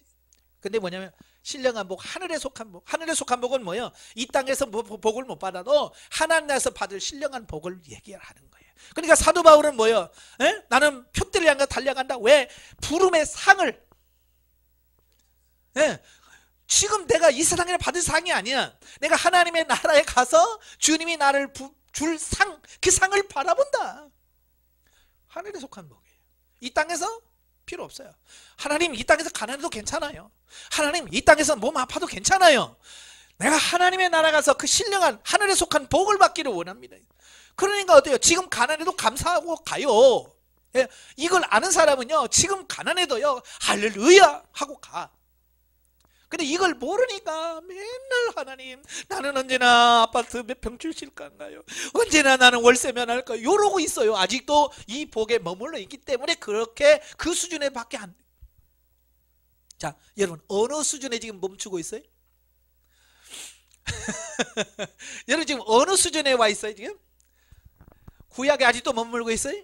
근데 뭐냐면 신령한 복, 하늘에 속한 복. 하늘에 속한 복은 뭐예요? 이 땅에서 복을 못 받아도 하나님 나라에서 받을 신령한 복을 얘기하는 거예요. 그러니까 사도 바울은 뭐예요? 에? 나는 표대를 향해 달려간다. 왜? 부름의 상을. 에? 지금 내가 이 세상에 받을 상이 아니야. 내가 하나님의 나라에 가서 주님이 나를 줄 상, 그 상을 바라본다. 하늘에 속한 복이에요. 이 땅에서 필요 없어요. 하나님 이 땅에서 가난해도 괜찮아요. 하나님 이 땅에서 몸 아파도 괜찮아요. 내가 하나님의 나라 가서 그 신령한 하늘에 속한 복을 받기를 원합니다. 그러니까 어때요? 지금 가난해도 감사하고 가요. 예, 이걸 아는 사람은요 지금 가난해도요 할렐루야 하고 가. 근데 이걸 모르니까 맨날 하나님 나는 언제나 아파트 몇 평 주실까요? 언제나 나는 월세면 할까요? 이러고 있어요. 아직도 이 복에 머물러 있기 때문에 그렇게 그 수준에 밖에 안 돼요. 자, 여러분 어느 수준에 지금 멈추고 있어요? 여러분 지금 어느 수준에 와 있어요 지금? 구약에 아직도 머물고 있어요?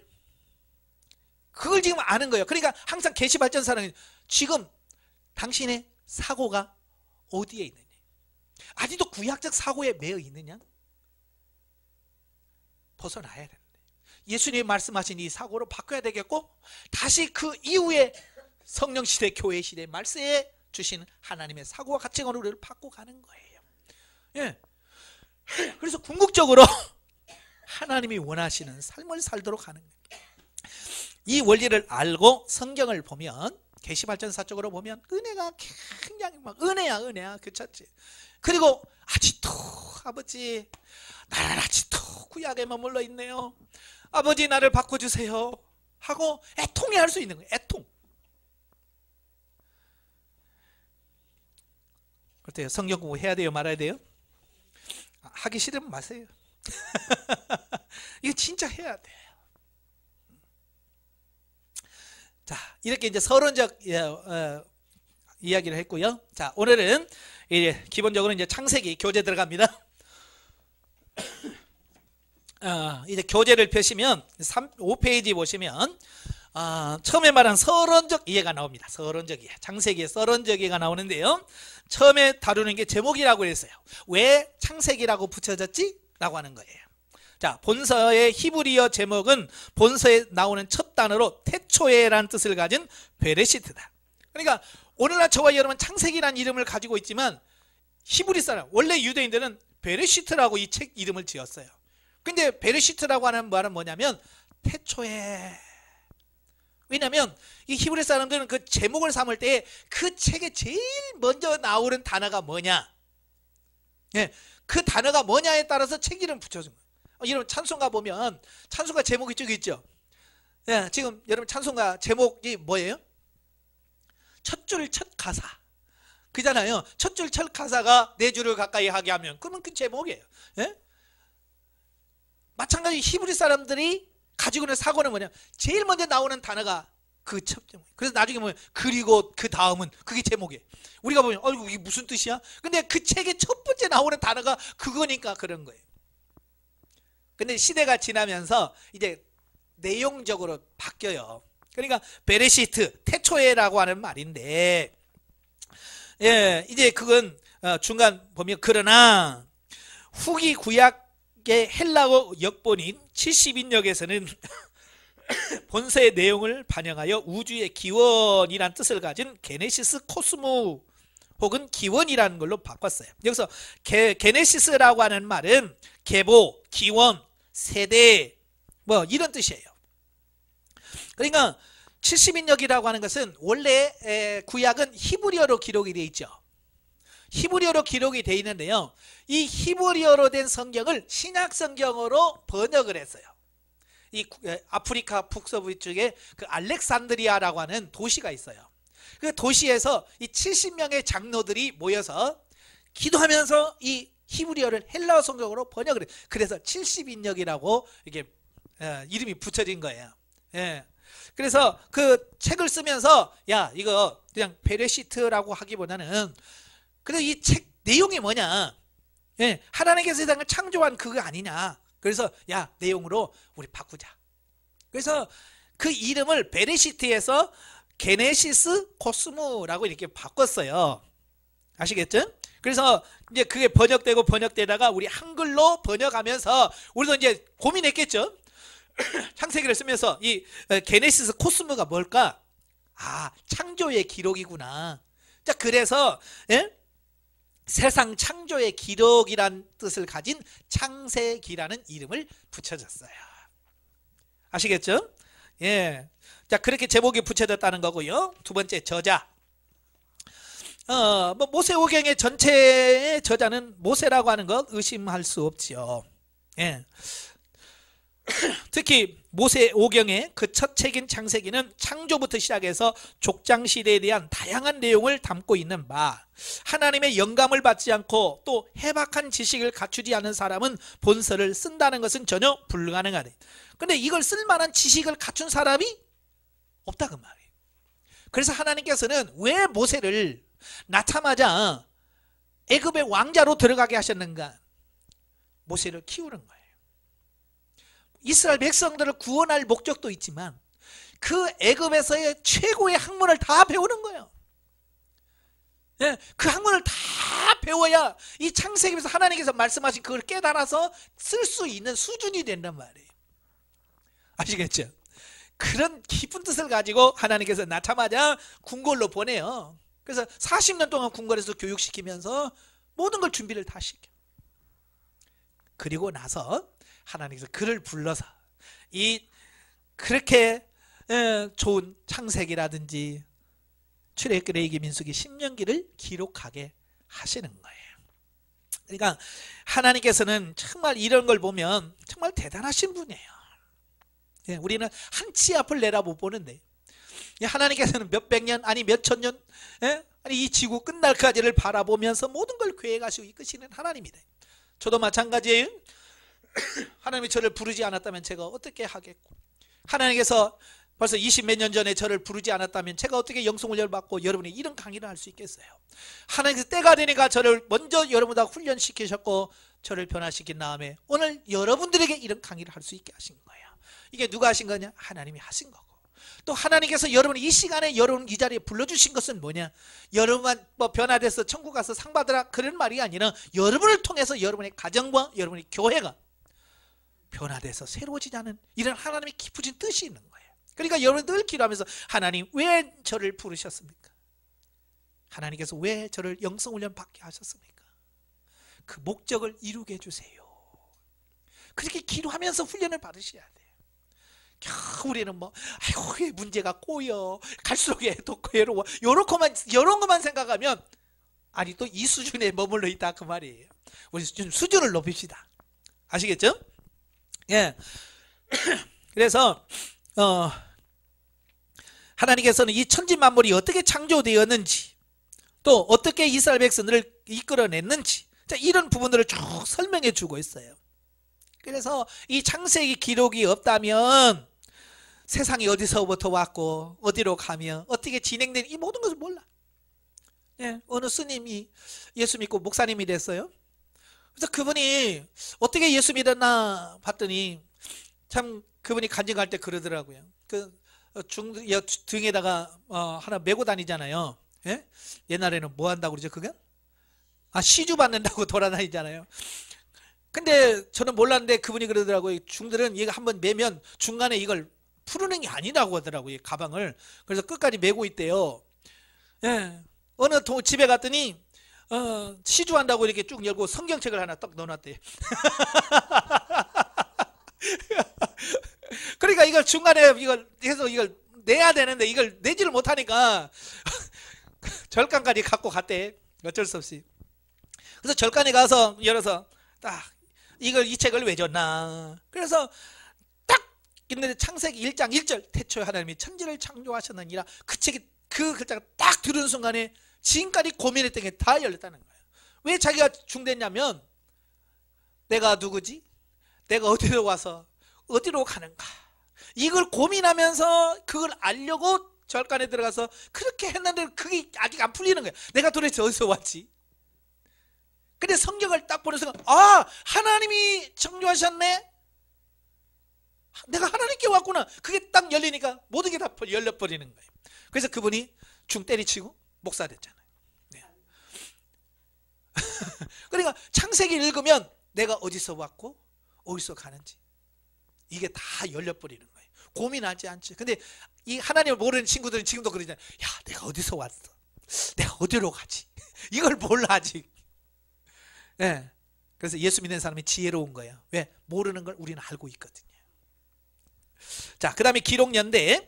그걸 지금 아는 거예요. 그러니까 항상 계시발전사는 지금 당신의 사고가 어디에 있느냐? 아직도 구약적 사고에 매여 있느냐? 벗어나야 되는데 예수님이 말씀하신 이 사고로 바꿔야 되겠고 다시 그 이후에 성령시대 교회시대 말세에 주신 하나님의 사고와 가치관으로 우리를 바꿔가는 거예요. 예. 그래서 궁극적으로 하나님이 원하시는 삶을 살도록 하는 거예요. 이 원리를 알고 성경을 보면 계시발전사 쪽으로 보면 은혜가 굉장히 막 은혜야 그렇지. 그리고 아직도 아버지 나는 아직도 구약에 머물러 있네요. 아버지 나를 바꿔주세요 하고 애통해 할 수 있는 거예요. 애통. 어때요? 성경 공부 해야 돼요 말아야 돼요? 하기 싫으면 마세요. 이거 진짜 해야 돼. 자, 이렇게 이제 서론적 이야기를 했고요. 자, 오늘은 이제 기본적으로 이제 창세기 교재 들어갑니다. 이제 교재를 펴시면 5페이지 보시면 처음에 말한 서론적 이해가 나옵니다. 서론적 이해. 창세기의 서론적 이해가 나오는데요. 처음에 다루는 게 제목이라고 했어요. 왜 창세기라고 붙여졌지? 라고 하는 거예요. 자, 본서의 히브리어 제목은 본서에 나오는 첫 단어로 태초에라는 뜻을 가진 베레시트다. 그러니까 오늘날 저와 여러분 창세기라는 이름을 가지고 있지만 히브리 사람, 원래 유대인들은 베레시트라고 이 책 이름을 지었어요. 근데 베레시트라고 하는 말은 뭐냐면 태초에. 왜냐하면 이 히브리 사람들은 그 제목을 삼을 때 그 책에 제일 먼저 나오는 단어가 뭐냐, 예, 그 단어가 뭐냐에 따라서 책 이름 붙여준 거예요. 여러분 찬송가 보면 찬송가 제목이 저기 있죠. 예, 지금 여러분 찬송가 제목이 뭐예요? 첫 줄 첫 가사 그잖아요. 첫 줄 첫 가사가 내 주를 가까이 하게 하면, 그러면 그 제목이에요. 예? 마찬가지 히브리 사람들이 가지고 있는 사고는 뭐냐, 제일 먼저 나오는 단어가 그 첫 제목. 그래서 나중에 보면 그리고 그 다음은 그게 제목이에요. 우리가 보면 이게 무슨 뜻이야? 근데 그 책의 첫 번째 나오는 단어가 그거니까 그런 거예요. 근데 시대가 지나면서 이제 내용적으로 바뀌어요. 그러니까 베레시트, 태초에라고 하는 말인데, 예, 이제 그건 중간 보면 그러나 후기 구약의 헬라어 역본인 70인역에서는 본서의 내용을 반영하여 우주의 기원이란 뜻을 가진 게네시스 코스모 혹은 기원이라는 걸로 바꿨어요. 여기서 게네시스라고 하는 말은 계보, 기원, 세대 뭐 이런 뜻이에요. 그러니까 70인역이라고 하는 것은 원래 구약은 히브리어로 기록이 되어 있죠. 히브리어로 기록이 되어 있는데요, 이 히브리어로 된 성경을 신약 성경으로 번역을 했어요. 이 아프리카 북서부 쪽에 그 알렉산드리아라고 하는 도시가 있어요. 그 도시에서 이 70명의 장로들이 모여서 기도하면서 이 히브리어를 헬라어 성경으로 번역을 해요. 그래서 70인역이라고 이게 이름이 붙여진 거예요. 예. 그래서 그 책을 쓰면서 야, 이거 그냥 베레시트라고 하기보다는 그래도 이 책 내용이 뭐냐, 예, 하나님께서 세상을 창조한 그거 아니냐, 그래서 야, 내용으로 우리 바꾸자. 그래서 그 이름을 베레시트에서 게네시스 코스모라고 이렇게 바꿨어요. 아시겠죠? 그래서 이제 그게 번역되다가 우리 한글로 번역하면서 우리도 이제 고민했겠죠. 창세기를 쓰면서 이 게네시스 코스모가 뭘까? 아, 창조의 기록이구나. 자, 그래서 예? 세상 창조의 기록이란 뜻을 가진 창세기라는 이름을 붙여졌어요. 아시겠죠? 예. 자, 그렇게 제목이 붙여졌다는 거고요. 두 번째, 저자. 뭐 모세오경의 전체의 저자는 모세라고 하는 것 의심할 수 없지요. 예. 특히 모세오경의 그 첫 책인 창세기는 창조부터 시작해서 족장시대에 대한 다양한 내용을 담고 있는 바, 하나님의 영감을 받지 않고 또 해박한 지식을 갖추지 않은 사람은 본서를 쓴다는 것은 전혀 불가능하다. 근데 이걸 쓸만한 지식을 갖춘 사람이 없다 그 말이에요. 그래서 하나님께서는 왜 모세를 낳자마자 애굽의 왕자로 들어가게 하셨는가? 모세를 키우는 거예요. 이스라엘 백성들을 구원할 목적도 있지만 그 애굽에서의 최고의 학문을 다 배우는 거예요. 예, 그 학문을 다 배워야 이 창세기에서 하나님께서 말씀하신 그걸 깨달아서 쓸 수 있는 수준이 된단 말이에요. 아시겠죠? 그런 깊은 뜻을 가지고 하나님께서 낳자마자 궁궐로 보내요. 그래서 40년 동안 궁궐에서 교육시키면서 모든 걸 준비를 다 시켜. 그리고 나서 하나님께서 그를 불러서 이 그렇게 좋은 창세기라든지 출애굽기, 민수기, 신명기를 기록하게 하시는 거예요. 그러니까 하나님께서는 정말 이런 걸 보면 정말 대단하신 분이에요. 우리는 한치 앞을 내다 못 보는데 하나님께서는 몇백 년 아니 몇천 년 아니 이 지구 끝날까지를 바라보면서 모든 걸 계획하시고 이끄시는 하나님이다. 저도 마찬가지예요. 하나님이 저를 부르지 않았다면 제가 어떻게 하겠고, 하나님께서 벌써 20몇 년 전에 저를 부르지 않았다면 제가 어떻게 영성훈련을 받고 여러분이 이런 강의를 할 수 있겠어요? 하나님께서 때가 되니까 저를 먼저 여러분보다 훈련시키셨고 저를 변화시킨 다음에 오늘 여러분들에게 이런 강의를 할 수 있게 하신 거예요. 이게 누가 하신 거냐? 하나님이 하신 거고, 또 하나님께서 여러분이 이 시간에 여러분 이 자리에 불러주신 것은 뭐냐? 여러분만 뭐 변화돼서 천국 가서 상 받으라 그런 말이 아니라 여러분을 통해서 여러분의 가정과 여러분의 교회가 변화돼서 새로워지자는 이런 하나님의 깊으신 뜻이 있는 거예요. 그러니까 여러분 늘 기도하면서 하나님 왜 저를 부르셨습니까? 하나님께서 왜 저를 영성훈련 받게 하셨습니까? 그 목적을 이루게 해주세요. 그렇게 기도하면서 훈련을 받으셔야 돼요. 우리는 뭐 아이고 문제가 꼬여 갈수록 더 괴로워 요런 것만 생각하면 아니 또 이 수준에 머물러 있다 그 말이에요. 우리 수준을 높입시다. 아시겠죠? 예. 그래서 하나님께서는 이 천지 만물이 어떻게 창조되었는지 또 어떻게 이스라엘 백성들을 이끌어냈는지 자, 이런 부분들을 쭉 설명해 주고 있어요. 그래서 이 창세기 기록이 없다면 세상이 어디서부터 왔고 어디로 가며 어떻게 진행되는 이 모든 것을 몰라. 예, 어느 스님이 예수 믿고 목사님이 됐어요. 그래서 그분이 어떻게 예수 믿었나 봤더니 참 그분이 간증할 때 그러더라고요. 그 등에다가 하나 메고 다니잖아요. 예? 옛날에는 뭐 한다고 그러죠 그게? 시주 받는다고 돌아다니잖아요. 근데 저는 몰랐는데 그분이 그러더라고요. 중들은 이거 한번 매면 중간에 이걸 푸르는 게 아니라고 하더라고요. 가방을. 그래서 끝까지 메고 있대요. 예. 어느 집에 갔더니 시주한다고 이렇게 쭉 열고 성경책을 하나 딱 넣어놨대요. 그러니까 이걸 중간에 이걸 해서 이걸 내야 되는데 이걸 내지를 못하니까 절간까지 갖고 갔대. 어쩔 수 없이. 그래서 절간에 가서 열어서 딱 이걸 이 책을 왜 줬나. 그래서 딱 있는데 창세기 1장 1절 태초에 하나님이 천지를 창조하셨느니라 그 책이 그 글자가 딱 들은 순간에 지금까지 고민했던 게 다 열렸다는 거예요. 왜 자기가 중됐냐면 내가 누구지? 내가 어디로 와서 어디로 가는가? 이걸 고민하면서 그걸 알려고 절간에 들어가서 그렇게 했는데 그게 아직 안 풀리는 거예요. 내가 도대체 어디서 왔지? 근데 성경을 딱 보는 순간 하나님이 창조하셨네? 내가 하나님께 왔구나. 그게 딱 열리니까 모든 게 다 열려버리는 거예요. 그래서 그분이 중 때리치고 목사 됐잖아요. 네. 그러니까 창세기 읽으면 내가 어디서 왔고 어디서 가는지 이게 다 열려버리는 거예요. 고민하지 않지. 근데 이 하나님을 모르는 친구들은 지금도 그러잖아요. 야, 내가 어디서 왔어? 내가 어디로 가지? 이걸 몰라 아직. 네. 그래서 예수 믿는 사람이 지혜로운 거예요. 왜? 모르는 걸 우리는 알고 있거든요. 자, 그 다음에 기록연대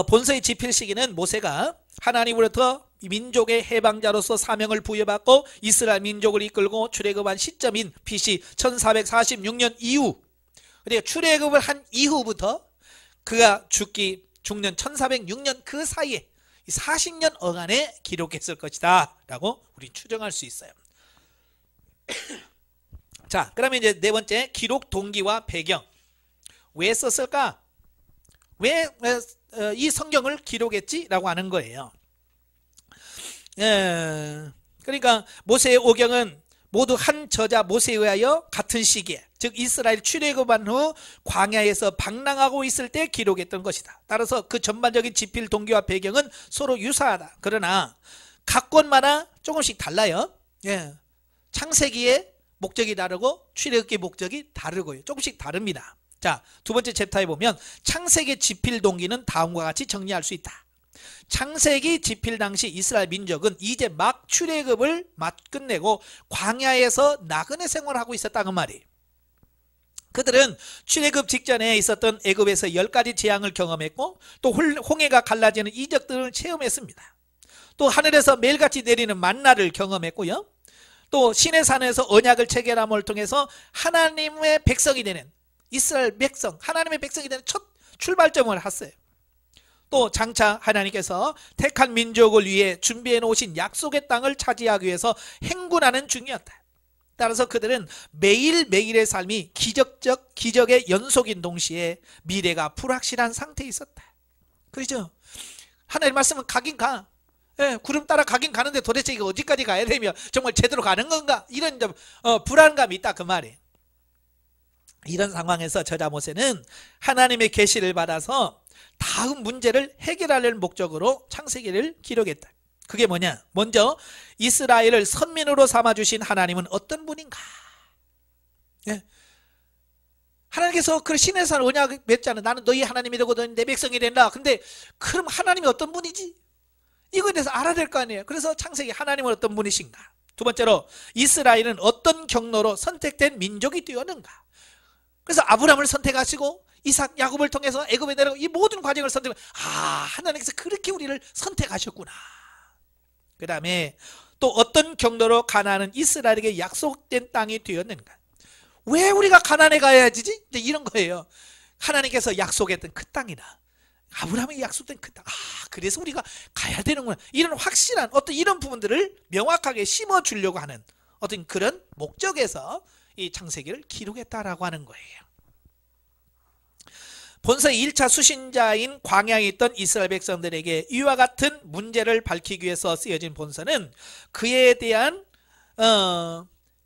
본서의 집필 시기는 모세가 하나님으로부터 민족의 해방자로서 사명을 부여받고 이스라엘 민족을 이끌고 출애굽한 시점인 BC 1446년 이후, 그러니까 출애굽을 한 이후부터 그가 죽년 1406년 그 사이에 40년 어간에 기록했을 것이다 라고 우리 추정할 수 있어요. 자, 그러면 이제 네 번째 기록 동기와 배경. 왜 썼을까? 왜 이 성경을 기록했지? 라고 하는 거예요. 그러니까 모세의 오경은 모두 한 저자 모세에 의하여 같은 시기에, 즉 이스라엘 출애굽한 후 광야에서 방랑하고 있을 때 기록했던 것이다. 따라서 그 전반적인 지필 동기와 배경은 서로 유사하다. 그러나 각 권마다 조금씩 달라요. 창세기의 목적이 다르고 출애굽기의 목적이 다르고요. 조금씩 다릅니다. 자, 두 번째 챕터에 보면 창세기 지필 동기는 다음과 같이 정리할 수 있다. 창세기 지필 당시 이스라엘 민족은 이제 막 출애굽을 끝내고 광야에서 나그네 생활을 하고 있었다는 말이에요. 그들은 출애굽 직전에 있었던 애굽에서 10가지 재앙을 경험했고 또 홍해가 갈라지는 이적들을 체험했습니다. 또 하늘에서 매일같이 내리는 만나를 경험했고요. 또 시내산에서 언약을 체결함을 통해서 하나님의 백성이 되는 이스라엘 백성, 하나님의 백성이 되는 첫 출발점을 했어요. 또 장차 하나님께서 택한 민족을 위해 준비해 놓으신 약속의 땅을 차지하기 위해서 행군하는 중이었다. 따라서 그들은 매일매일의 삶이 기적의 연속인 동시에 미래가 불확실한 상태에 있었다. 그렇죠? 하나님 말씀은 가긴 가. 구름 따라 가긴 가는데 도대체 이거 어디까지 가야 되며 정말 제대로 가는 건가? 이런 불안감이 있다 그 말이에요. 이런 상황에서 저자 모세는 하나님의 계시를 받아서 다음 문제를 해결하려는 목적으로 창세기를 기록했다. 그게 뭐냐? 먼저 이스라엘을 선민으로 삼아주신 하나님은 어떤 분인가? 하나님께서 그 신에서 언약 맺잖아. 나는 너희 하나님이 되고 너희 내 백성이 된다. 근데 그럼 하나님이 어떤 분이지? 이거에 대해서 알아야 될 거 아니에요. 그래서 창세기 하나님은 어떤 분이신가? 두 번째로 이스라엘은 어떤 경로로 선택된 민족이 되었는가? 그래서 아브라함을 선택하시고 이삭, 야곱을 통해서 애굽에 내려가고 이 모든 과정을 선택. 하나님께서 그렇게 우리를 선택하셨구나. 그 다음에 또 어떤 경로로 가나안은 이스라엘에게 약속된 땅이 되었는가? 왜 우리가 가나안에 가야 하지? 이제 이런 거예요. 하나님께서 약속했던 그 땅이다. 아브라함이 약속된 그 땅. 그래서 우리가 가야 되는구나. 이런 확실한 어떤 이런 부분들을 명확하게 심어주려고 하는 어떤 그런 목적에서 이 창세기를 기록했다라고 하는 거예요. 본서의 1차 수신자인 광야에 있던 이스라엘 백성들에게 이와 같은 문제를 밝히기 위해서 쓰여진 본서는 그에 대한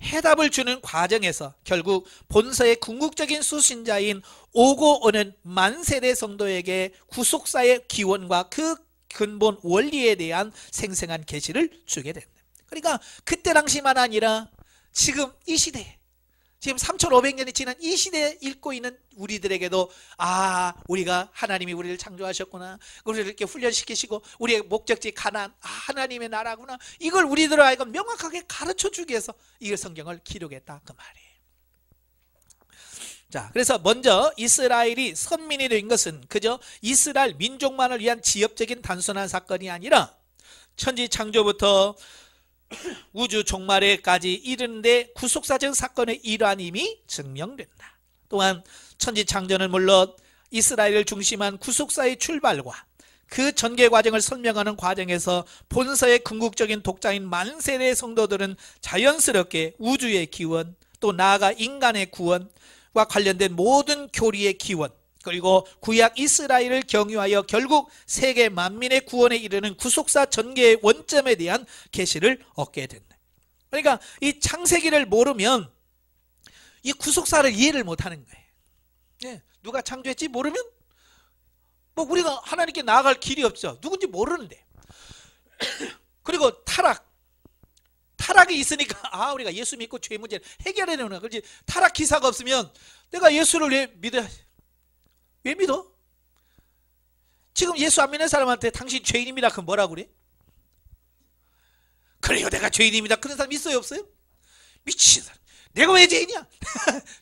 해답을 주는 과정에서 결국 본서의 궁극적인 수신자인 오고 오는 만세대 성도에게 구속사의 기원과 그 근본 원리에 대한 생생한 계시를 주게 된다. 그러니까 그때 당시만 아니라 지금 이 시대, 지금 3500년이 지난 이 시대에 읽고 있는 우리들에게도 우리가 하나님이 우리를 창조하셨구나, 우리를 이렇게 훈련시키시고 우리의 목적지 가나안 하나님의 나라구나, 이걸 우리들 하여금 명확하게 가르쳐주기 위해서 이 성경을 기록했다 그 말이에요. 자, 그래서 먼저 이스라엘이 선민이 된 것은 그저 이스라엘 민족만을 위한 지엽적인 단순한 사건이 아니라 천지 창조부터 우주 종말에까지 이르는데 구속사적 사건의 일환임이 증명된다. 또한 천지 창조는 물론 이스라엘을 중심한 구속사의 출발과 그 전개 과정을 설명하는 과정에서 본서의 궁극적인 독자인 만세대 성도들은 자연스럽게 우주의 기원, 또 나아가 인간의 구원과 관련된 모든 교리의 기원, 그리고 구약 이스라엘을 경유하여 결국 세계 만민의 구원에 이르는 구속사 전개의 원점에 대한 계시를 얻게 된다. 그러니까 이 창세기를 모르면 이 구속사를 이해를 못하는 거예요. 누가 창조했지 모르면 우리가 하나님께 나아갈 길이 없죠. 누군지 모르는데. 그리고 타락이 있으니까 우리가 예수 믿고 죄 문제를 해결해 내구나. 그렇지. 타락 기사가 없으면 내가 예수를 왜 믿어야, 왜 믿어? 지금 예수 안 믿는 사람한테 당신 죄인입니다 그럼 뭐라고 그래? 그래요, 내가 죄인입니다. 그런 사람 있어요 없어요? 미친 사람. 내가 왜 죄인이야?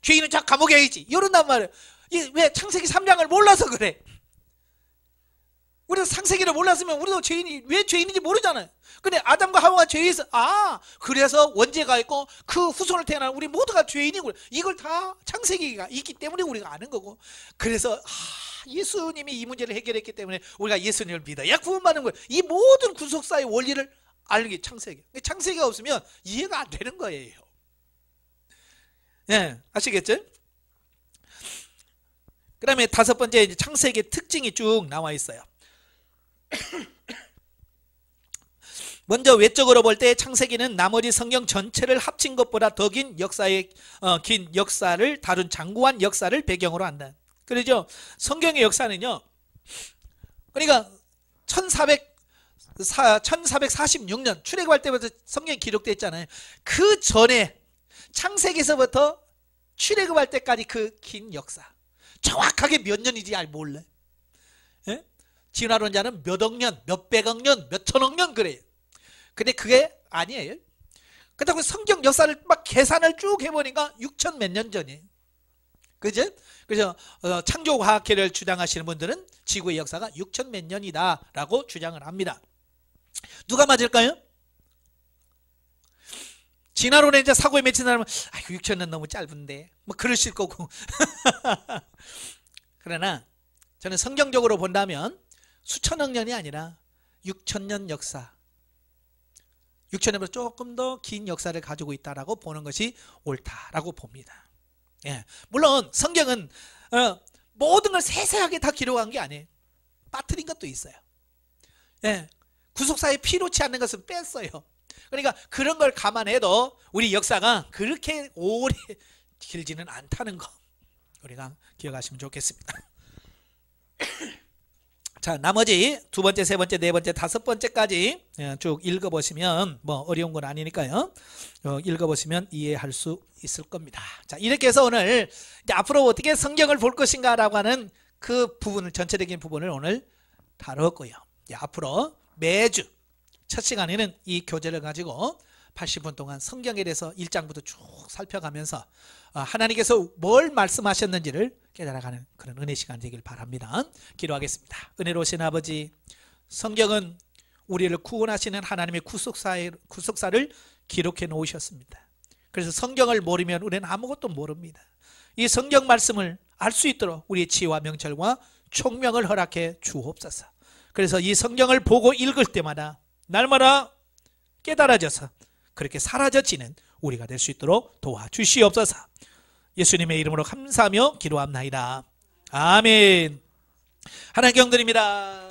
죄인은 자 감옥에 있지. 이런단 말이에요. 왜 창세기 3장을 몰라서 그래? 우리가 창세기를 몰랐으면 우리도 왜 죄인인지 모르잖아요. 근데 아담과 하와가 죄에서 그래서 원죄가 있고 그 후손을 태어난 우리 모두가 죄인이고, 이걸 다 창세기가 있기 때문에 우리가 아는 거고, 그래서 예수님이 이 문제를 해결했기 때문에 우리가 예수님을 믿어야 구원받는 거예요. 이 모든 구속사의 원리를 알는 게 창세기가 없으면 이해가 안 되는 거예요. 아시겠죠? 그 다음에 다섯 번째, 창세기의 특징이 쭉 나와 있어요. 먼저 외적으로 볼 때 창세기는 나머지 성경 전체를 합친 것보다 더 긴 역사를 다룬 장구한 역사를 배경으로 한다. 그러죠? 성경의 역사는요, 그러니까 1446년 출애굽할 때부터 성경이 기록되어 있잖아요. 그 전에 창세기에서부터 출애굽할 때까지 그 긴 역사, 정확하게 몇 년인지 잘 몰라. 진화론자는 몇 억 년, 몇 백억 년, 몇 천억 년 그래요. 근데 그게 아니에요. 그렇다고 성경 역사를 막 계산을 쭉 해보니까 6천 몇 년 전이에요. 그죠? 그래서 창조과학계를 주장하시는 분들은 지구의 역사가 6천 몇 년이다 라고 주장을 합니다. 누가 맞을까요? 진화론에 이제 사고에 맺힌 사람은 6천 년 너무 짧은데 그러실 거고. 그러나 저는 성경적으로 본다면 수천억 년이 아니라 6천년 역사, 6천년보다 조금 더 긴 역사를 가지고 있다라고 보는 것이 옳다라고 봅니다. 물론 성경은 모든 걸 세세하게 다 기록한 게 아니에요. 빠뜨린 것도 있어요. 구속사에 필요치 않는 것은 뺐어요. 그러니까 그런 걸 감안해도 우리 역사가 그렇게 오래 길지는 않다는 거 우리가 기억하시면 좋겠습니다. 자, 나머지 두 번째, 세 번째, 네 번째, 다섯 번째까지 쭉 읽어보시면 뭐 어려운 건 아니니까요. 읽어보시면 이해할 수 있을 겁니다. 자, 이렇게 해서 오늘 이제 앞으로 어떻게 성경을 볼 것인가라고 하는 그 부분을, 전체적인 부분을 오늘 다뤘고요. 앞으로 매주 첫 시간에는 이 교재를 가지고 80분 동안 성경에 대해서 1장부터 쭉 살펴가면서 하나님께서 뭘 말씀하셨는지를 깨달아가는 그런 은혜 시간 되길 바랍니다. 기도하겠습니다. 은혜로우신 아버지, 성경은 우리를 구원하시는 하나님의 구속사를 기록해 놓으셨습니다. 그래서 성경을 모르면 우리는 아무것도 모릅니다. 이 성경 말씀을 알 수 있도록 우리의 지혜와 명철과 총명을 허락해 주옵소서. 그래서 이 성경을 보고 읽을 때마다 날마다 깨달아져서 그렇게 사라져지는 우리가 될 수 있도록 도와주시옵소서. 예수님의 이름으로 감사하며 기도합나이다. 아멘. 하나님 경드립니다.